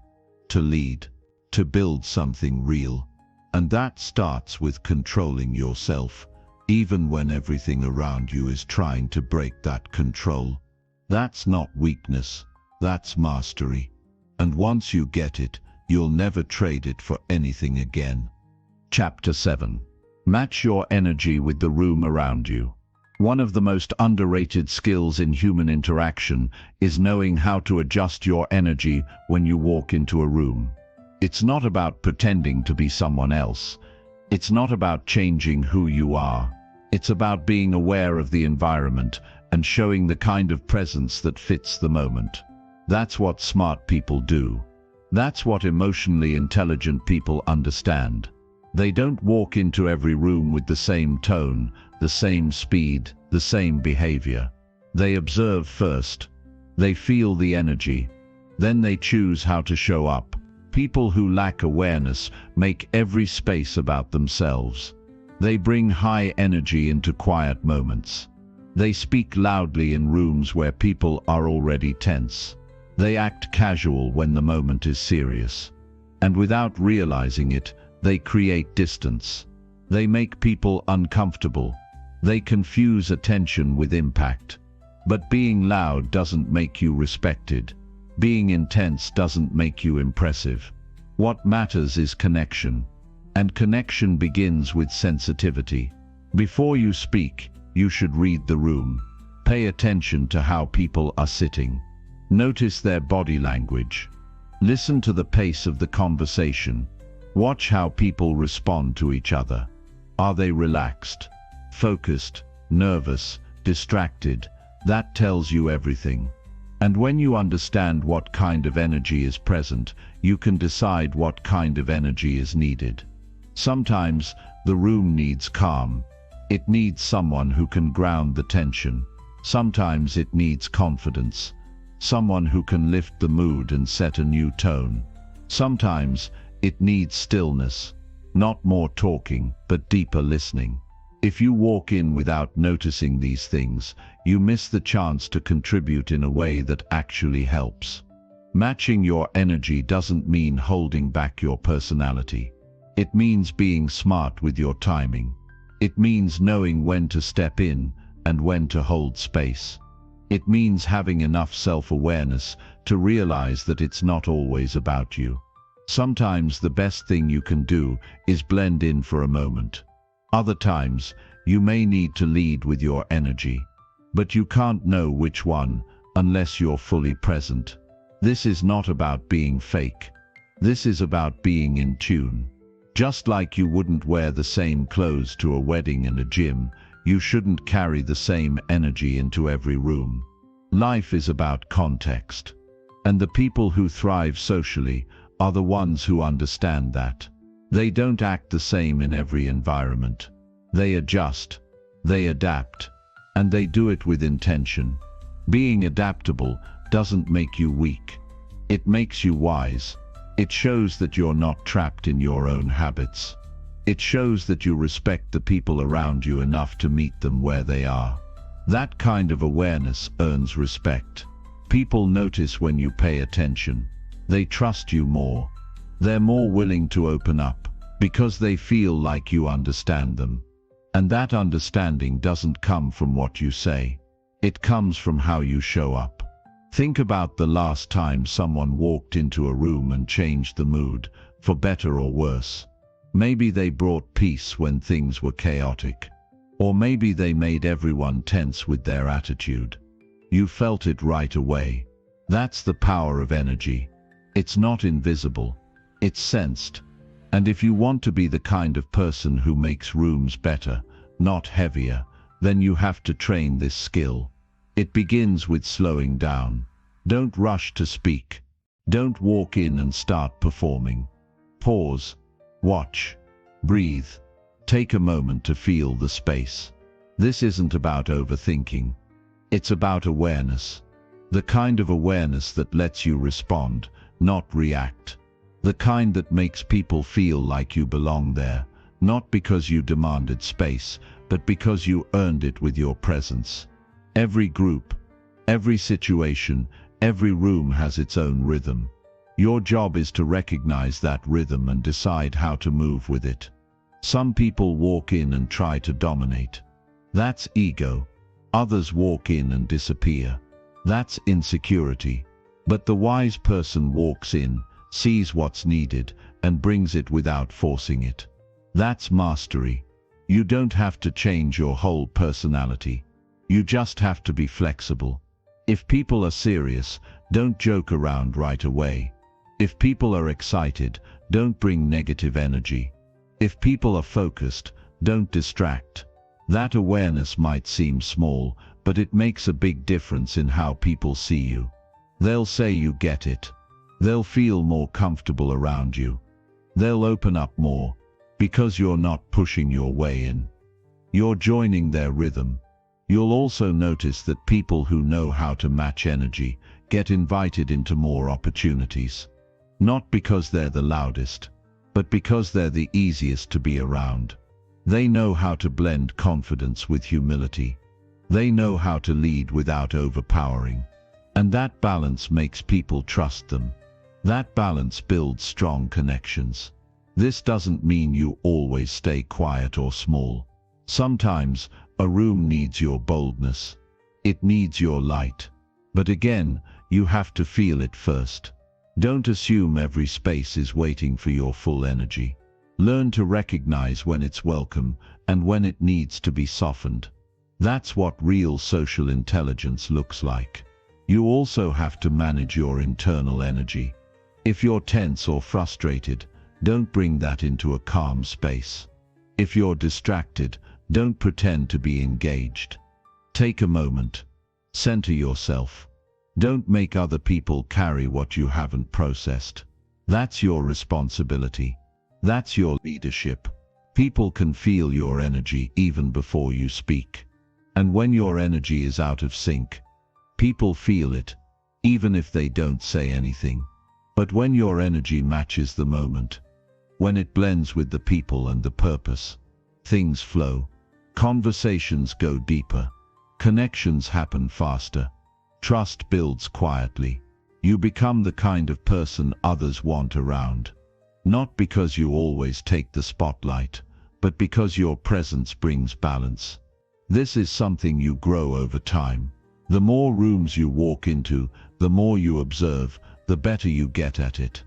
to lead, to build something real. And that starts with controlling yourself, even when everything around you is trying to break that control. That's not weakness, that's mastery. And once you get it, you'll never trade it for anything again. Chapter 7. Match your energy with the room around you. One of the most underrated skills in human interaction is knowing how to adjust your energy when you walk into a room. It's not about pretending to be someone else. It's not about changing who you are. It's about being aware of the environment and showing the kind of presence that fits the moment. That's what smart people do. That's what emotionally intelligent people understand. They don't walk into every room with the same tone, the same speed, the same behavior. They observe first. They feel the energy. Then they choose how to show up. People who lack awareness make every space about themselves. They bring high energy into quiet moments. They speak loudly in rooms where people are already tense. They act casual when the moment is serious. And without realizing it, they create distance. They make people uncomfortable. They confuse attention with impact. But being loud doesn't make you respected. Being intense doesn't make you impressive. What matters is connection. And connection begins with sensitivity. Before you speak, you should read the room. Pay attention to how people are sitting. Notice their body language. Listen to the pace of the conversation. Watch how people respond to each other. Are they relaxed, focused, nervous, distracted? That tells you everything. And when you understand what kind of energy is present, you can decide what kind of energy is needed. Sometimes the room needs calm. It needs someone who can ground the tension. Sometimes it needs confidence, someone who can lift the mood and set a new tone. Sometimes it needs stillness, not more talking, but deeper listening. If you walk in without noticing these things, you miss the chance to contribute in a way that actually helps. Matching your energy doesn't mean holding back your personality. It means being smart with your timing. It means knowing when to step in and when to hold space. It means having enough self-awareness to realize that it's not always about you. Sometimes the best thing you can do is blend in for a moment. Other times, you may need to lead with your energy, but you can't know which one unless you're fully present. This is not about being fake. This is about being in tune. Just like you wouldn't wear the same clothes to a wedding and a gym, you shouldn't carry the same energy into every room. Life is about context, and the people who thrive socially are the ones who understand that. They don't act the same in every environment. They adjust, they adapt, and they do it with intention. Being adaptable doesn't make you weak. It makes you wise. It shows that you're not trapped in your own habits. It shows that you respect the people around you enough to meet them where they are. That kind of awareness earns respect. People notice when you pay attention. They trust you more. They're more willing to open up because they feel like you understand them. And that understanding doesn't come from what you say. It comes from how you show up. Think about the last time someone walked into a room and changed the mood, for better or worse. Maybe they brought peace when things were chaotic. Or maybe they made everyone tense with their attitude. You felt it right away. That's the power of energy. It's not invisible. It's sensed. And if you want to be the kind of person who makes rooms better, not heavier, then you have to train this skill. It begins with slowing down. Don't rush to speak. Don't walk in and start performing. Pause. Watch. Breathe. Take a moment to feel the space. This isn't about overthinking. It's about awareness. The kind of awareness that lets you respond, not react. The kind that makes people feel like you belong there, not because you demanded space, but because you earned it with your presence. Every group, every situation, every room has its own rhythm. Your job is to recognize that rhythm and decide how to move with it. Some people walk in and try to dominate. That's ego. Others walk in and disappear. That's insecurity. But the wise person walks in, sees what's needed, and brings it without forcing it. That's mastery. You don't have to change your whole personality. You just have to be flexible. If people are serious, don't joke around right away. If people are excited, don't bring negative energy. If people are focused, don't distract. That awareness might seem small, but it makes a big difference in how people see you. They'll say you get it. They'll feel more comfortable around you. They'll open up more, because you're not pushing your way in. You're joining their rhythm. You'll also notice that people who know how to match energy get invited into more opportunities. Not because they're the loudest, but because they're the easiest to be around. They know how to blend confidence with humility. They know how to lead without overpowering. And that balance makes people trust them. That balance builds strong connections. This doesn't mean you always stay quiet or small. Sometimes a room needs your boldness. It needs your light. But again, you have to feel it first. Don't assume every space is waiting for your full energy. Learn to recognize when it's welcome and when it needs to be softened. That's what real social intelligence looks like. You also have to manage your internal energy. If you're tense or frustrated, don't bring that into a calm space. If you're distracted, don't pretend to be engaged. Take a moment. Center yourself. Don't make other people carry what you haven't processed. That's your responsibility. That's your leadership. People can feel your energy even before you speak. And when your energy is out of sync, people feel it, even if they don't say anything. But when your energy matches the moment, when it blends with the people and the purpose, things flow. Conversations go deeper. Connections happen faster. Trust builds quietly. You become the kind of person others want around. Not because you always take the spotlight, but because your presence brings balance. This is something you grow over time. The more rooms you walk into, the more you observe, the better you get at it.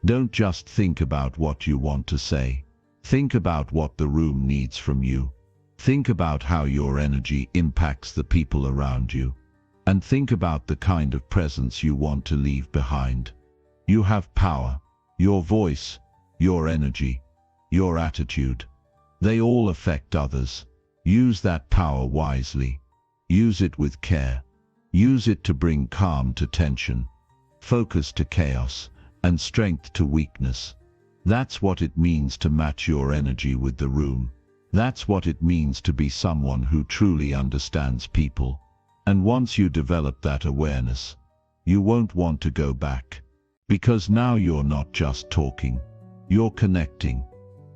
Don't just think about what you want to say. Think about what the room needs from you. Think about how your energy impacts the people around you. And think about the kind of presence you want to leave behind. You have power. Your voice, your energy, your attitude. They all affect others. Use that power wisely. Use it with care. Use it to bring calm to tension, focus to chaos, and strength to weakness. That's what it means to match your energy with the room. That's what it means to be someone who truly understands people. And once you develop that awareness, you won't want to go back. Because now you're not just talking, you're connecting.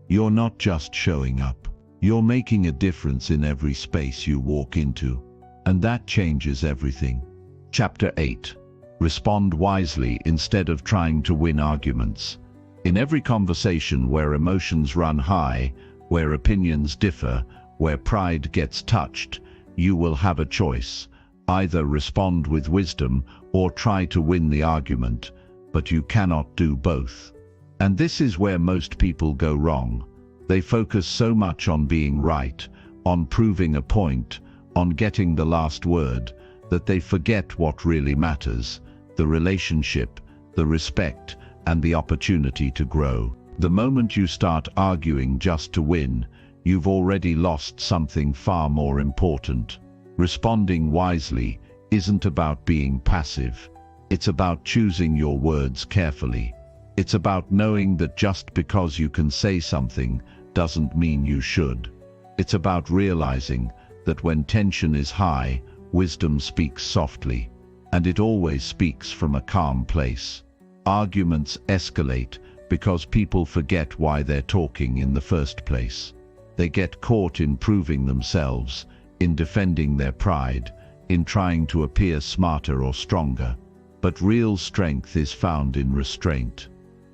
You're not just showing up, you're making a difference in every space you walk into. And that changes everything. Chapter 8. Respond wisely instead of trying to win arguments. In every conversation where emotions run high, where opinions differ, where pride gets touched, you will have a choice. Either respond with wisdom or try to win the argument, but you cannot do both. And this is where most people go wrong. They focus so much on being right, on proving a point, on getting the last word, that they forget what really matters: the relationship, the respect, and the opportunity to grow. The moment you start arguing just to win, you've already lost something far more important. Responding wisely isn't about being passive. It's about choosing your words carefully. It's about knowing that just because you can say something doesn't mean you should. It's about realizing that when tension is high, wisdom speaks softly, and it always speaks from a calm place. Arguments escalate because people forget why they're talking in the first place. They get caught in proving themselves, in defending their pride, in trying to appear smarter or stronger. But real strength is found in restraint,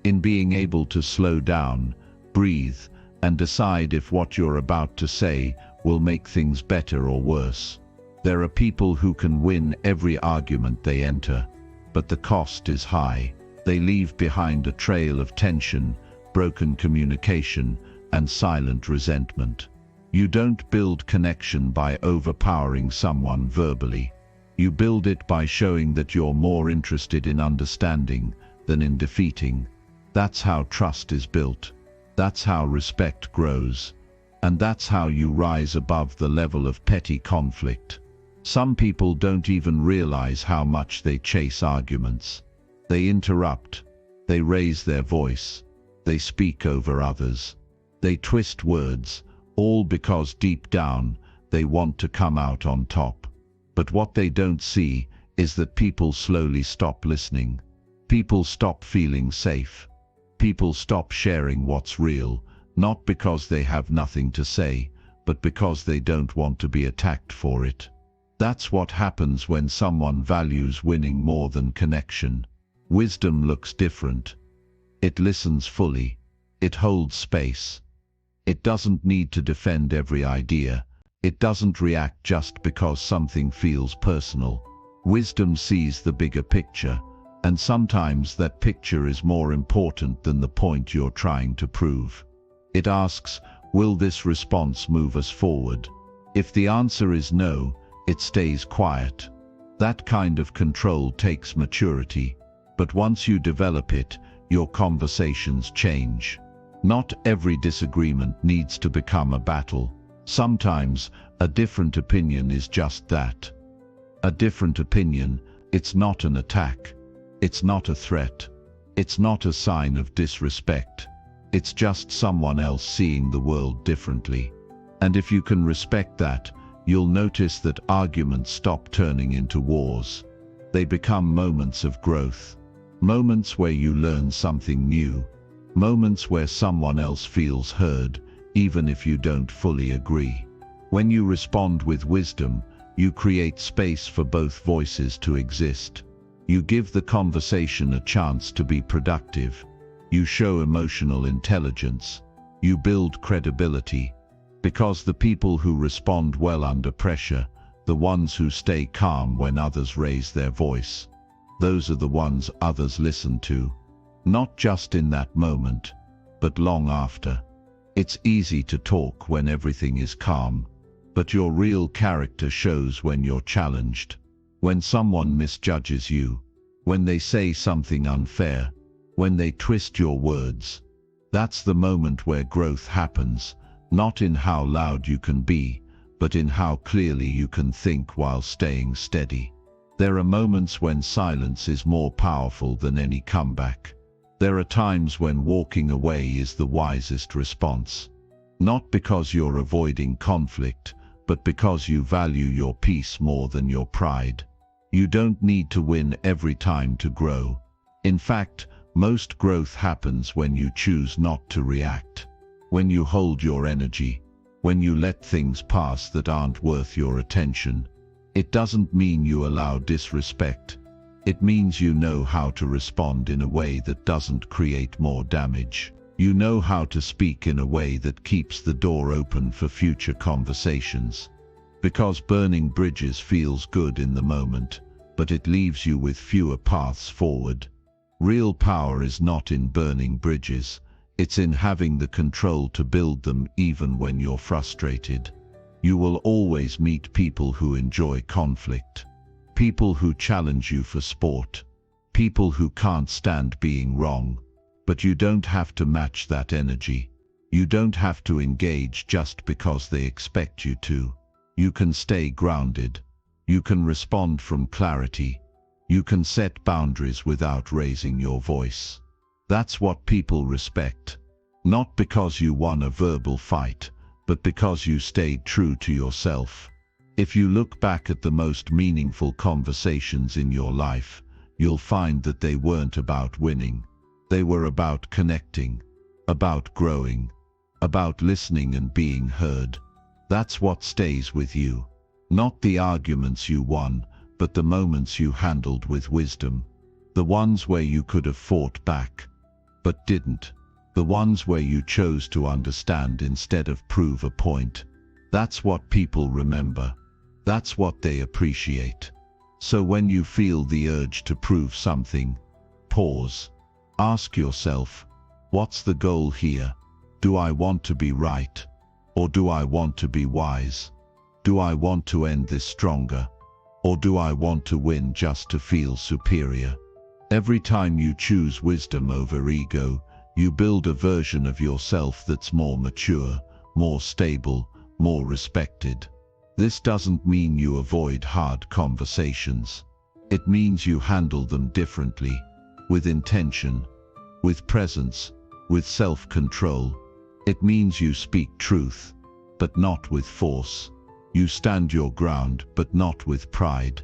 in being able to slow down, breathe, and decide if what you're about to say will make things better or worse. There are people who can win every argument they enter, but the cost is high. They leave behind a trail of tension, broken communication, and silent resentment. You don't build connection by overpowering someone verbally. You build it by showing that you're more interested in understanding than in defeating. That's how trust is built. That's how respect grows. And that's how you rise above the level of petty conflict. Some people don't even realize how much they chase arguments. They interrupt. They raise their voice. They speak over others. They twist words, all because deep down they want to come out on top. But what they don't see is that people slowly stop listening. People stop feeling safe. People stop sharing what's real, not because they have nothing to say, but because they don't want to be attacked for it. That's what happens when someone values winning more than connection. Wisdom looks different. It listens fully. It holds space. It doesn't need to defend every idea. It doesn't react just because something feels personal. Wisdom sees the bigger picture, and sometimes that picture is more important than the point you're trying to prove. It asks, will this response move us forward? If the answer is no, it stays quiet. That kind of control takes maturity, but once you develop it, your conversations change. Not every disagreement needs to become a battle. Sometimes a different opinion is just that. A different opinion. It's not an attack. It's not a threat. It's not a sign of disrespect. It's just someone else seeing the world differently. And if you can respect that, you'll notice that arguments stop turning into wars. They become moments of growth. Moments where you learn something new. Moments where someone else feels heard, even if you don't fully agree. When you respond with wisdom, you create space for both voices to exist. You give the conversation a chance to be productive. You show emotional intelligence. You build credibility. Because the people who respond well under pressure, the ones who stay calm when others raise their voice, those are the ones others listen to. Not just in that moment, but long after. It's easy to talk when everything is calm, but your real character shows when you're challenged. When someone misjudges you, when they say something unfair, when they twist your words. That's the moment where growth happens, not in how loud you can be, but in how clearly you can think while staying steady. There are moments when silence is more powerful than any comeback. There are times when walking away is the wisest response. Not because you're avoiding conflict, but because you value your peace more than your pride. You don't need to win every time to grow. In fact, most growth happens when you choose not to react. When you hold your energy. When you let things pass that aren't worth your attention. It doesn't mean you allow disrespect. It means you know how to respond in a way that doesn't create more damage. You know how to speak in a way that keeps the door open for future conversations. Because burning bridges feels good in the moment, but it leaves you with fewer paths forward. Real power is not in burning bridges. It's in having the control to build them even when you're frustrated. You will always meet people who enjoy conflict. People who challenge you for sport. People who can't stand being wrong. But you don't have to match that energy. You don't have to engage just because they expect you to. You can stay grounded. You can respond from clarity. You can set boundaries without raising your voice. That's what people respect. Not because you won a verbal fight, but because you stayed true to yourself. If you look back at the most meaningful conversations in your life, you'll find that they weren't about winning. They were about connecting, about growing, about listening and being heard. That's what stays with you. Not the arguments you won, but the moments you handled with wisdom. The ones where you could have fought back, but didn't. The ones where you chose to understand instead of prove a point. That's what people remember. That's what they appreciate. So when you feel the urge to prove something, pause. Ask yourself, what's the goal here? Do I want to be right? Or do I want to be wise? Do I want to end this stronger? Or do I want to win just to feel superior? Every time you choose wisdom over ego, you build a version of yourself that's more mature, more stable, more respected. This doesn't mean you avoid hard conversations. It means you handle them differently, with intention, with presence, with self-control. It means you speak truth, but not with force. You stand your ground, but not with pride.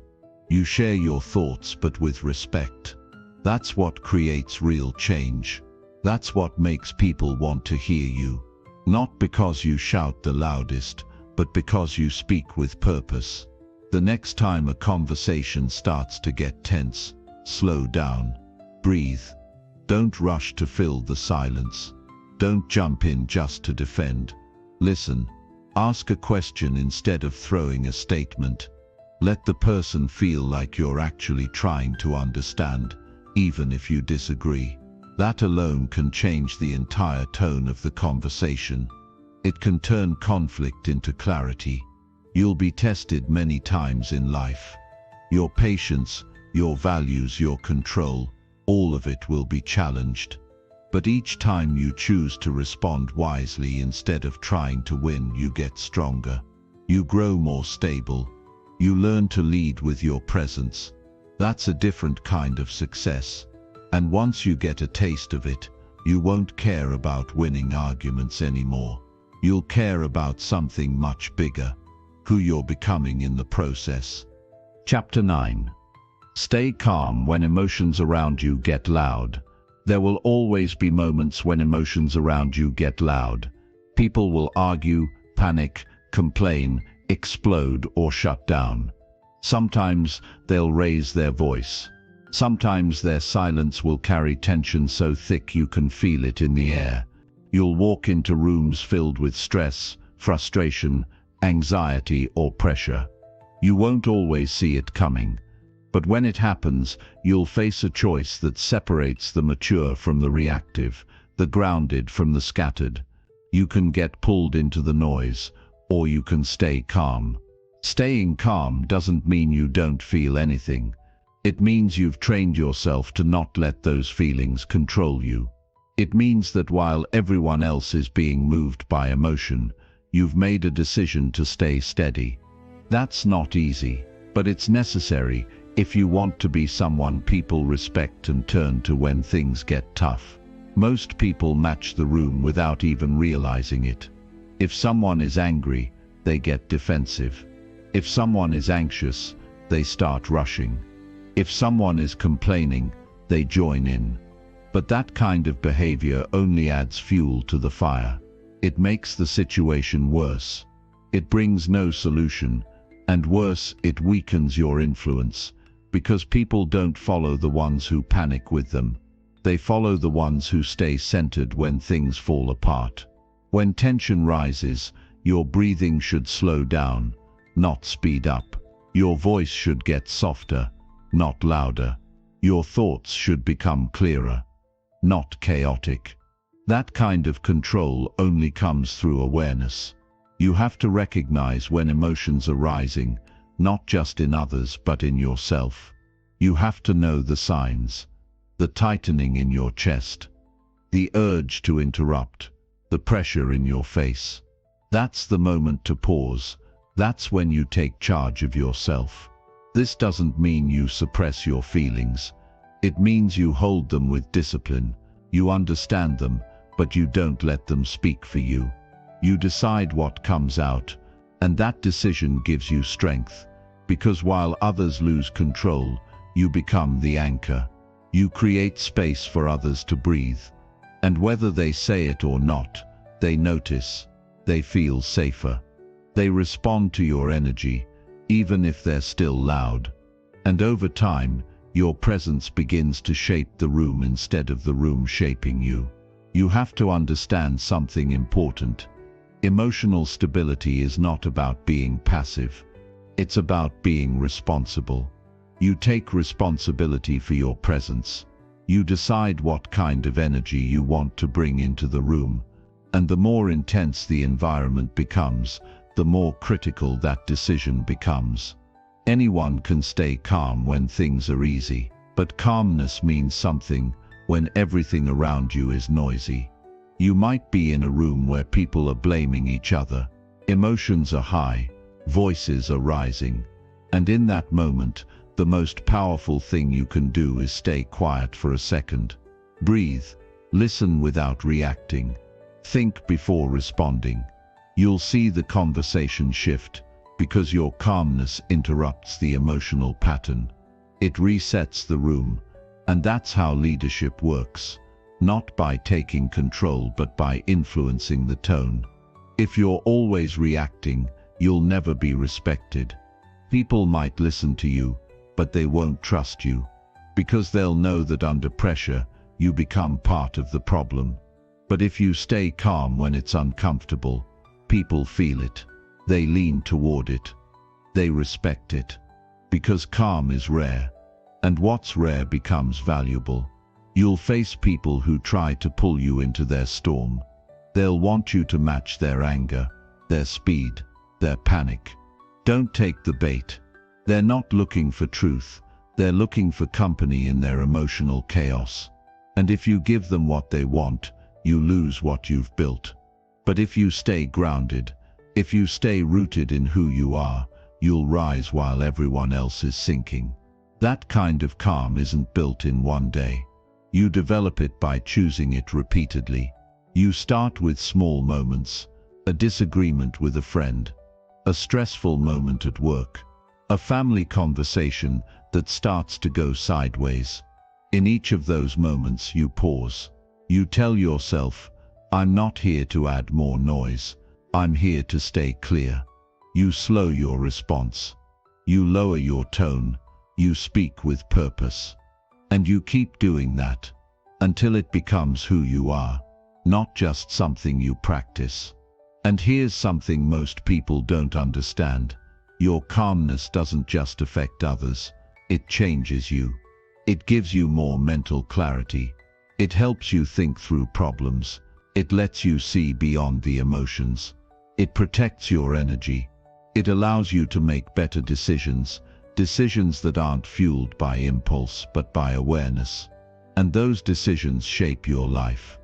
You share your thoughts, but with respect. That's what creates real change. That's what makes people want to hear you. Not because you shout the loudest, but because you speak with purpose. The next time a conversation starts to get tense, slow down. Breathe. Don't rush to fill the silence. Don't jump in just to defend. Listen. Ask a question instead of throwing a statement. Let the person feel like you're actually trying to understand, even if you disagree. That alone can change the entire tone of the conversation. It can turn conflict into clarity. You'll be tested many times in life. Your patience, your values, your control, all of it will be challenged. But each time you choose to respond wisely instead of trying to win, you get stronger. You grow more stable. You learn to lead with your presence. That's a different kind of success. And once you get a taste of it, you won't care about winning arguments anymore. You'll care about something much bigger, who you're becoming in the process. Chapter 9. Stay calm when emotions around you get loud. There will always be moments when emotions around you get loud. People will argue, panic, complain, explode, or shut down. Sometimes they'll raise their voice. Sometimes their silence will carry tension so thick you can feel it in the air. You'll walk into rooms filled with stress, frustration, anxiety, or pressure. You won't always see it coming. But when it happens, you'll face a choice that separates the mature from the reactive, the grounded from the scattered. You can get pulled into the noise, or you can stay calm. Staying calm doesn't mean you don't feel anything. It means you've trained yourself to not let those feelings control you. It means that while everyone else is being moved by emotion, you've made a decision to stay steady. That's not easy, but it's necessary if you want to be someone people respect and turn to when things get tough. Most people match the room without even realizing it. If someone is angry, they get defensive. If someone is anxious, they start rushing. If someone is complaining, they join in. But that kind of behavior only adds fuel to the fire. It makes the situation worse. It brings no solution, and worse, it weakens your influence, because people don't follow the ones who panic with them. They follow the ones who stay centered when things fall apart. When tension rises, your breathing should slow down, not speed up. Your voice should get softer, not louder. Your thoughts should become clearer, not chaotic. That kind of control only comes through awareness. You have to recognize when emotions are rising, not just in others but in yourself. You have to know the signs. The tightening in your chest, the urge to interrupt, the pressure in your face. That's the moment to pause. That's when you take charge of yourself. This doesn't mean you suppress your feelings. It means you hold them with discipline. You understand them, but you don't let them speak for you. You decide what comes out, and that decision gives you strength, because while others lose control, you become the anchor. You create space for others to breathe, and whether they say it or not, they notice, they feel safer. They respond to your energy, even if they're still loud. And over time, your presence begins to shape the room instead of the room shaping you. You have to understand something important. Emotional stability is not about being passive. It's about being responsible. You take responsibility for your presence. You decide what kind of energy you want to bring into the room. And the more intense the environment becomes, the more critical that decision becomes. Anyone can stay calm when things are easy, but calmness means something when everything around you is noisy. You might be in a room where people are blaming each other. Emotions are high, voices are rising. And in that moment, the most powerful thing you can do is stay quiet for a second. Breathe, listen without reacting. Think before responding. You'll see the conversation shift, because your calmness interrupts the emotional pattern. It resets the room, and that's how leadership works. Not by taking control, but by influencing the tone. If you're always reacting, you'll never be respected. People might listen to you, but they won't trust you, because they'll know that under pressure, you become part of the problem. But if you stay calm when it's uncomfortable, people feel it. They lean toward it. They respect it. Because calm is rare, and what's rare becomes valuable. You'll face people who try to pull you into their storm. They'll want you to match their anger, their speed, their panic. Don't take the bait. They're not looking for truth. They're looking for company in their emotional chaos. And if you give them what they want, you lose what you've built. But if you stay grounded, if you stay rooted in who you are, you'll rise while everyone else is sinking. That kind of calm isn't built in one day. You develop it by choosing it repeatedly. You start with small moments, a disagreement with a friend, a stressful moment at work, a family conversation that starts to go sideways. In each of those moments you pause. You tell yourself, I'm not here to add more noise, I'm here to stay clear. You slow your response. You lower your tone. You speak with purpose. And you keep doing that until it becomes who you are, not just something you practice. And here's something most people don't understand. Your calmness doesn't just affect others, it changes you. It gives you more mental clarity. It helps you think through problems. It lets you see beyond the emotions. It protects your energy. It allows you to make better decisions, decisions that aren't fueled by impulse but by awareness. And those decisions shape your life.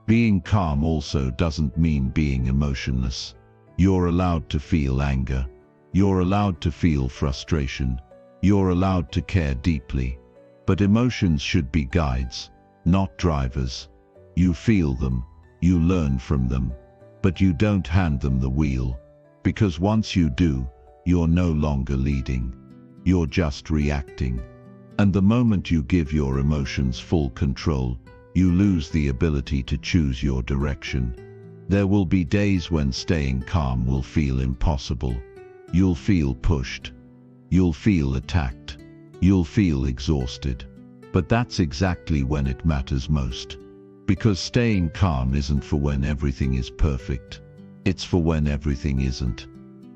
Being calm also doesn't mean being emotionless. You're allowed to feel anger. You're allowed to feel frustration. You're allowed to care deeply. But emotions should be guides, not drivers. You feel them, you learn from them, but you don't hand them the wheel. Because once you do, you're no longer leading. You're just reacting. And the moment you give your emotions full control, you lose the ability to choose your direction. There will be days when staying calm will feel impossible. You'll feel pushed. You'll feel attacked. You'll feel exhausted. But that's exactly when it matters most. Because staying calm isn't for when everything is perfect. It's for when everything isn't.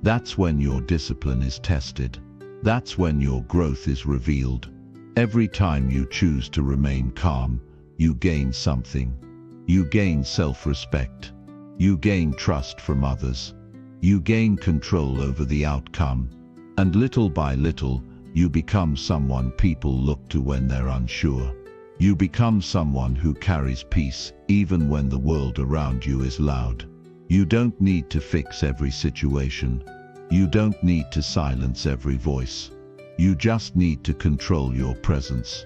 That's when your discipline is tested. That's when your growth is revealed. Every time you choose to remain calm, you gain something. You gain self-respect. You gain trust from others. You gain control over the outcome. And little by little, you become someone people look to when they're unsure. You become someone who carries peace even when the world around you is loud. You don't need to fix every situation. You don't need to silence every voice. You just need to control your presence.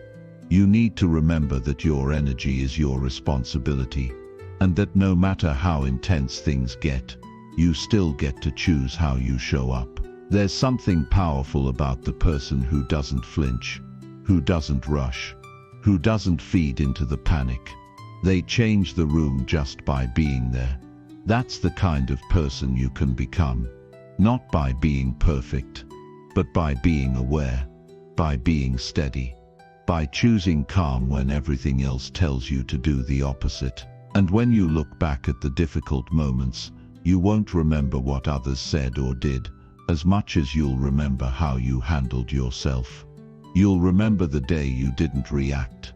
You need to remember that your energy is your responsibility, and that no matter how intense things get, you still get to choose how you show up. There's something powerful about the person who doesn't flinch, who doesn't rush, who doesn't feed into the panic. They change the room just by being there. That's the kind of person you can become. Not by being perfect, but by being aware, by being steady, by choosing calm when everything else tells you to do the opposite. And when you look back at the difficult moments, you won't remember what others said or did, as much as you'll remember how you handled yourself. You'll remember the day you didn't react,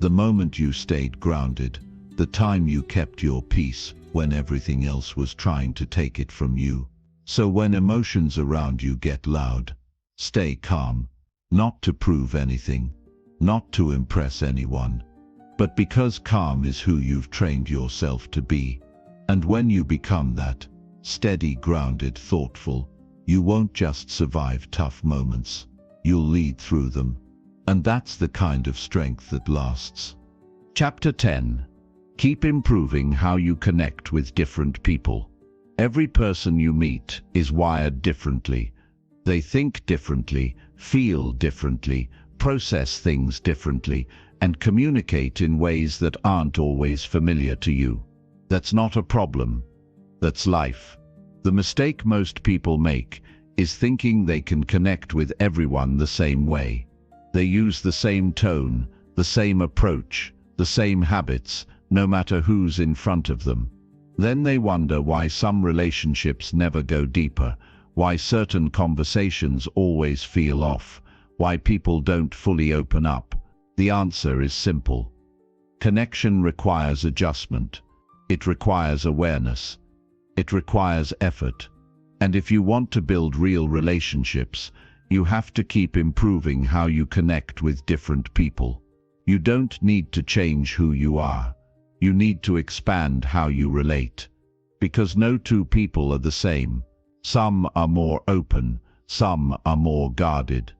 the moment you stayed grounded, the time you kept your peace when everything else was trying to take it from you. So when emotions around you get loud, stay calm, not to prove anything, not to impress anyone, but because calm is who you've trained yourself to be. And when you become that, steady, grounded, thoughtful, you won't just survive tough moments, you'll lead through them. And that's the kind of strength that lasts. Chapter 10. Keep improving how you connect with different people. Every person you meet is wired differently. They think differently, feel differently, process things differently, and communicate in ways that aren't always familiar to you. That's not a problem. That's life. The mistake most people make is thinking they can connect with everyone the same way. They use the same tone, the same approach, the same habits, no matter who's in front of them. Then they wonder why some relationships never go deeper, why certain conversations always feel off, why people don't fully open up. The answer is simple. Connection requires adjustment. It requires awareness. It requires effort. And if you want to build real relationships, you have to keep improving how you connect with different people. You don't need to change who you are. You need to expand how you relate. Because no two people are the same. Some are more open, some are more guarded.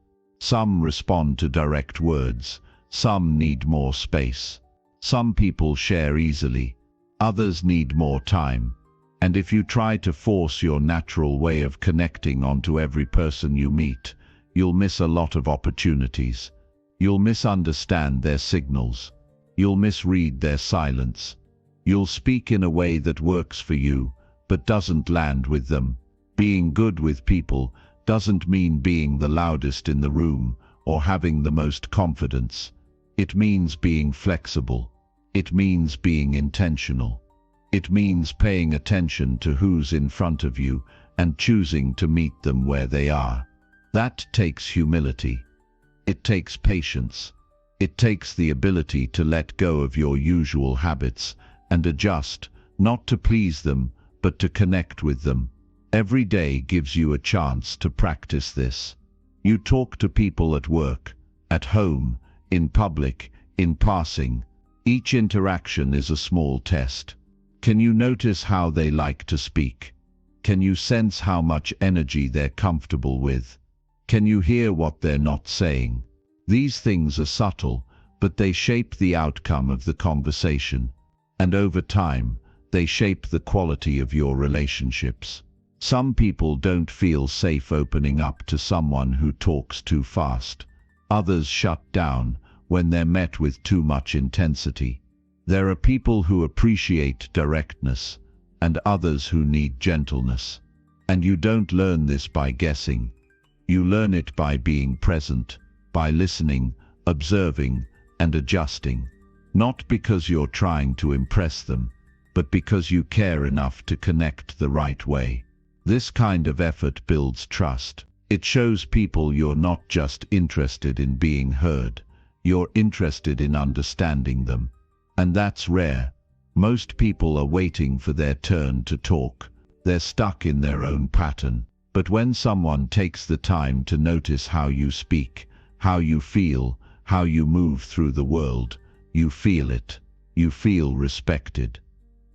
Some respond to direct words, some need more space. Some people share easily, others need more time. And if you try to force your natural way of connecting onto every person you meet, you'll miss a lot of opportunities. You'll misunderstand their signals. You'll misread their silence. You'll speak in a way that works for you, but doesn't land with them. Being good with people doesn't mean being the loudest in the room or having the most confidence. It means being flexible. It means being intentional. It means paying attention to who's in front of you and choosing to meet them where they are. That takes humility. It takes patience. It takes the ability to let go of your usual habits and adjust, not to please them, but to connect with them. Every day gives you a chance to practice this. You talk to people at work, at home, in public, in passing. Each interaction is a small test. Can you notice how they like to speak? Can you sense how much energy they're comfortable with? Can you hear what they're not saying? These things are subtle, but they shape the outcome of the conversation. And over time, they shape the quality of your relationships. Some people don't feel safe opening up to someone who talks too fast. Others shut down when they're met with too much intensity. There are people who appreciate directness, and others who need gentleness. And you don't learn this by guessing. You learn it by being present, by listening, observing, and adjusting. Not because you're trying to impress them, but because you care enough to connect the right way. This kind of effort builds trust. It shows people you're not just interested in being heard, you're interested in understanding them. And that's rare. Most people are waiting for their turn to talk. They're stuck in their own pattern. But when someone takes the time to notice how you speak, how you feel, how you move through the world, you feel it. You feel respected.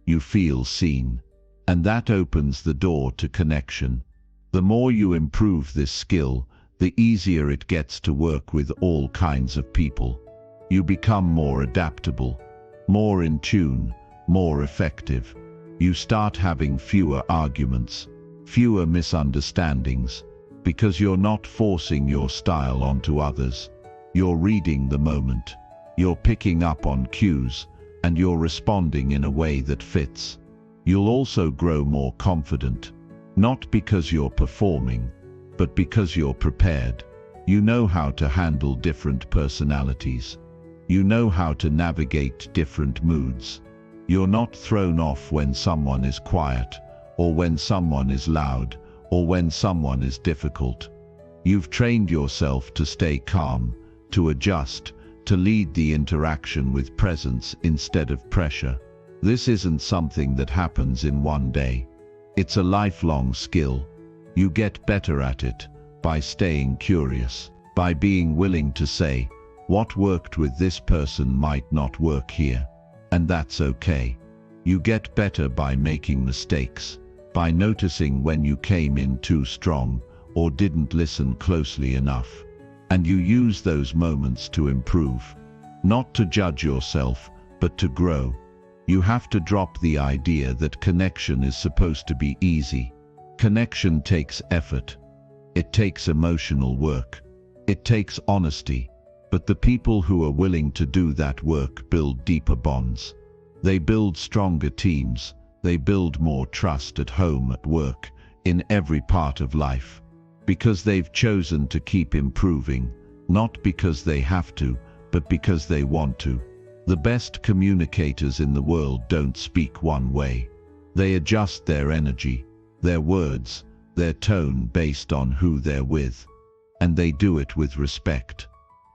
You feel seen. And that opens the door to connection. The more you improve this skill, the easier it gets to work with all kinds of people. You become more adaptable, more in tune, more effective. You start having fewer arguments, fewer misunderstandings, because you're not forcing your style onto others. You're reading the moment. You're picking up on cues, and you're responding in a way that fits. You'll also grow more confident, not because you're performing, but because you're prepared. You know how to handle different personalities. You know how to navigate different moods. You're not thrown off when someone is quiet, or when someone is loud, or when someone is difficult. You've trained yourself to stay calm, to adjust, to lead the interaction with presence instead of pressure. This isn't something that happens in one day. It's a lifelong skill. You get better at it by staying curious, by being willing to say, what worked with this person might not work here. And that's okay. You get better by making mistakes, by noticing when you came in too strong or didn't listen closely enough. And you use those moments to improve, not to judge yourself, but to grow. You have to drop the idea that connection is supposed to be easy. Connection takes effort. It takes emotional work. It takes honesty. But the people who are willing to do that work build deeper bonds. They build stronger teams. They build more trust at home, at work, in every part of life. Because they've chosen to keep improving, not because they have to, but because they want to. The best communicators in the world don't speak one way. They adjust their energy, their words, their tone based on who they're with. And they do it with respect.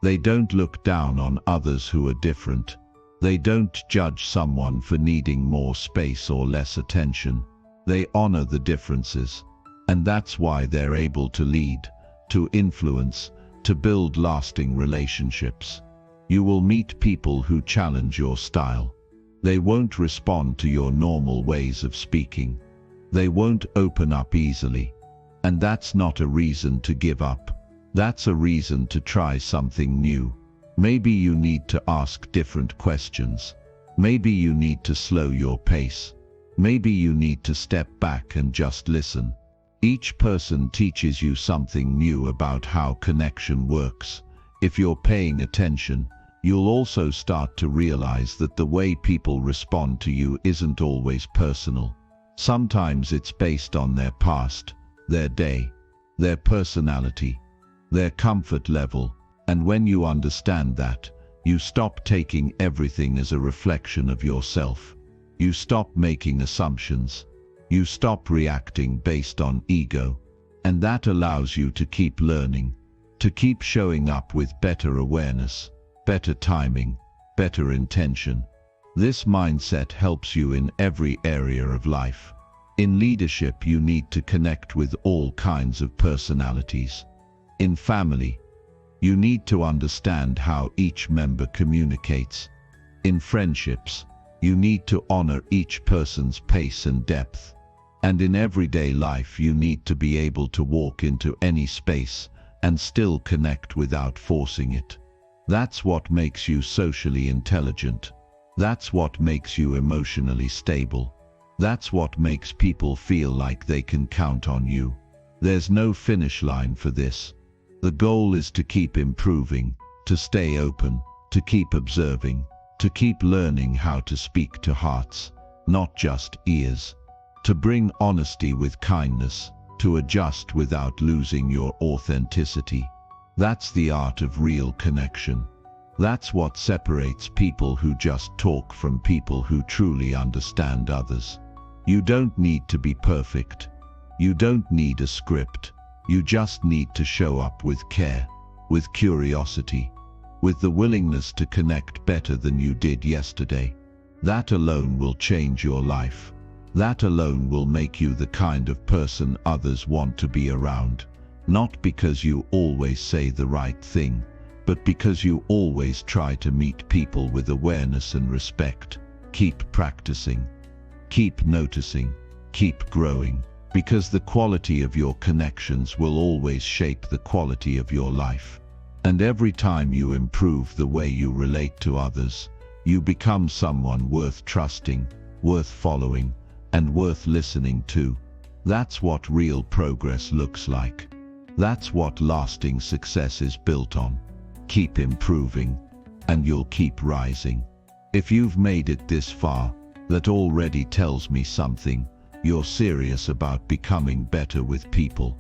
They don't look down on others who are different. They don't judge someone for needing more space or less attention. They honor the differences. And that's why they're able to lead, to influence, to build lasting relationships. You will meet people who challenge your style. They won't respond to your normal ways of speaking. They won't open up easily. And that's not a reason to give up. That's a reason to try something new. Maybe you need to ask different questions. Maybe you need to slow your pace. Maybe you need to step back and just listen. Each person teaches you something new about how connection works. If you're paying attention, you'll also start to realize that the way people respond to you isn't always personal. Sometimes it's based on their past, their day, their personality, their comfort level, and when you understand that, you stop taking everything as a reflection of yourself. You stop making assumptions. You stop reacting based on ego. And that allows you to keep learning, to keep showing up with better awareness, better timing, better intention. This mindset helps you in every area of life. In leadership, you need to connect with all kinds of personalities. In family, you need to understand how each member communicates. In friendships, you need to honor each person's pace and depth. And in everyday life, you need to be able to walk into any space and still connect without forcing it. That's what makes you socially intelligent. That's what makes you emotionally stable. That's what makes people feel like they can count on you. There's no finish line for this. The goal is to keep improving, to stay open, to keep observing, to keep learning how to speak to hearts, not just ears. To bring honesty with kindness, to adjust without losing your authenticity. That's the art of real connection. That's what separates people who just talk from people who truly understand others. You don't need to be perfect. You don't need a script. You just need to show up with care, with curiosity, with the willingness to connect better than you did yesterday. That alone will change your life. That alone will make you the kind of person others want to be around. Not because you always say the right thing, but because you always try to meet people with awareness and respect. Keep practicing. Keep noticing. Keep growing. Because the quality of your connections will always shape the quality of your life. And every time you improve the way you relate to others, you become someone worth trusting, worth following, and worth listening to. That's what real progress looks like. That's what lasting success is built on. Keep improving, and you'll keep rising. If you've made it this far, that already tells me something. You're serious about becoming better with people.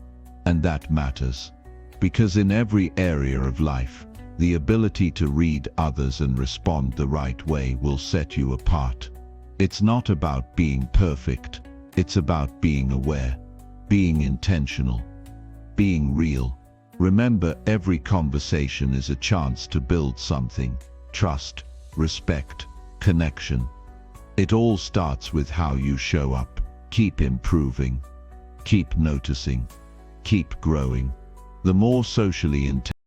And that matters. Because in every area of life, the ability to read others and respond the right way will set you apart. It's not about being perfect. It's about being aware, being intentional, being real. Remember, every conversation is a chance to build something. Trust, respect, connection. It all starts with how you show up. Keep improving. Keep noticing. Keep growing. The more socially intelligent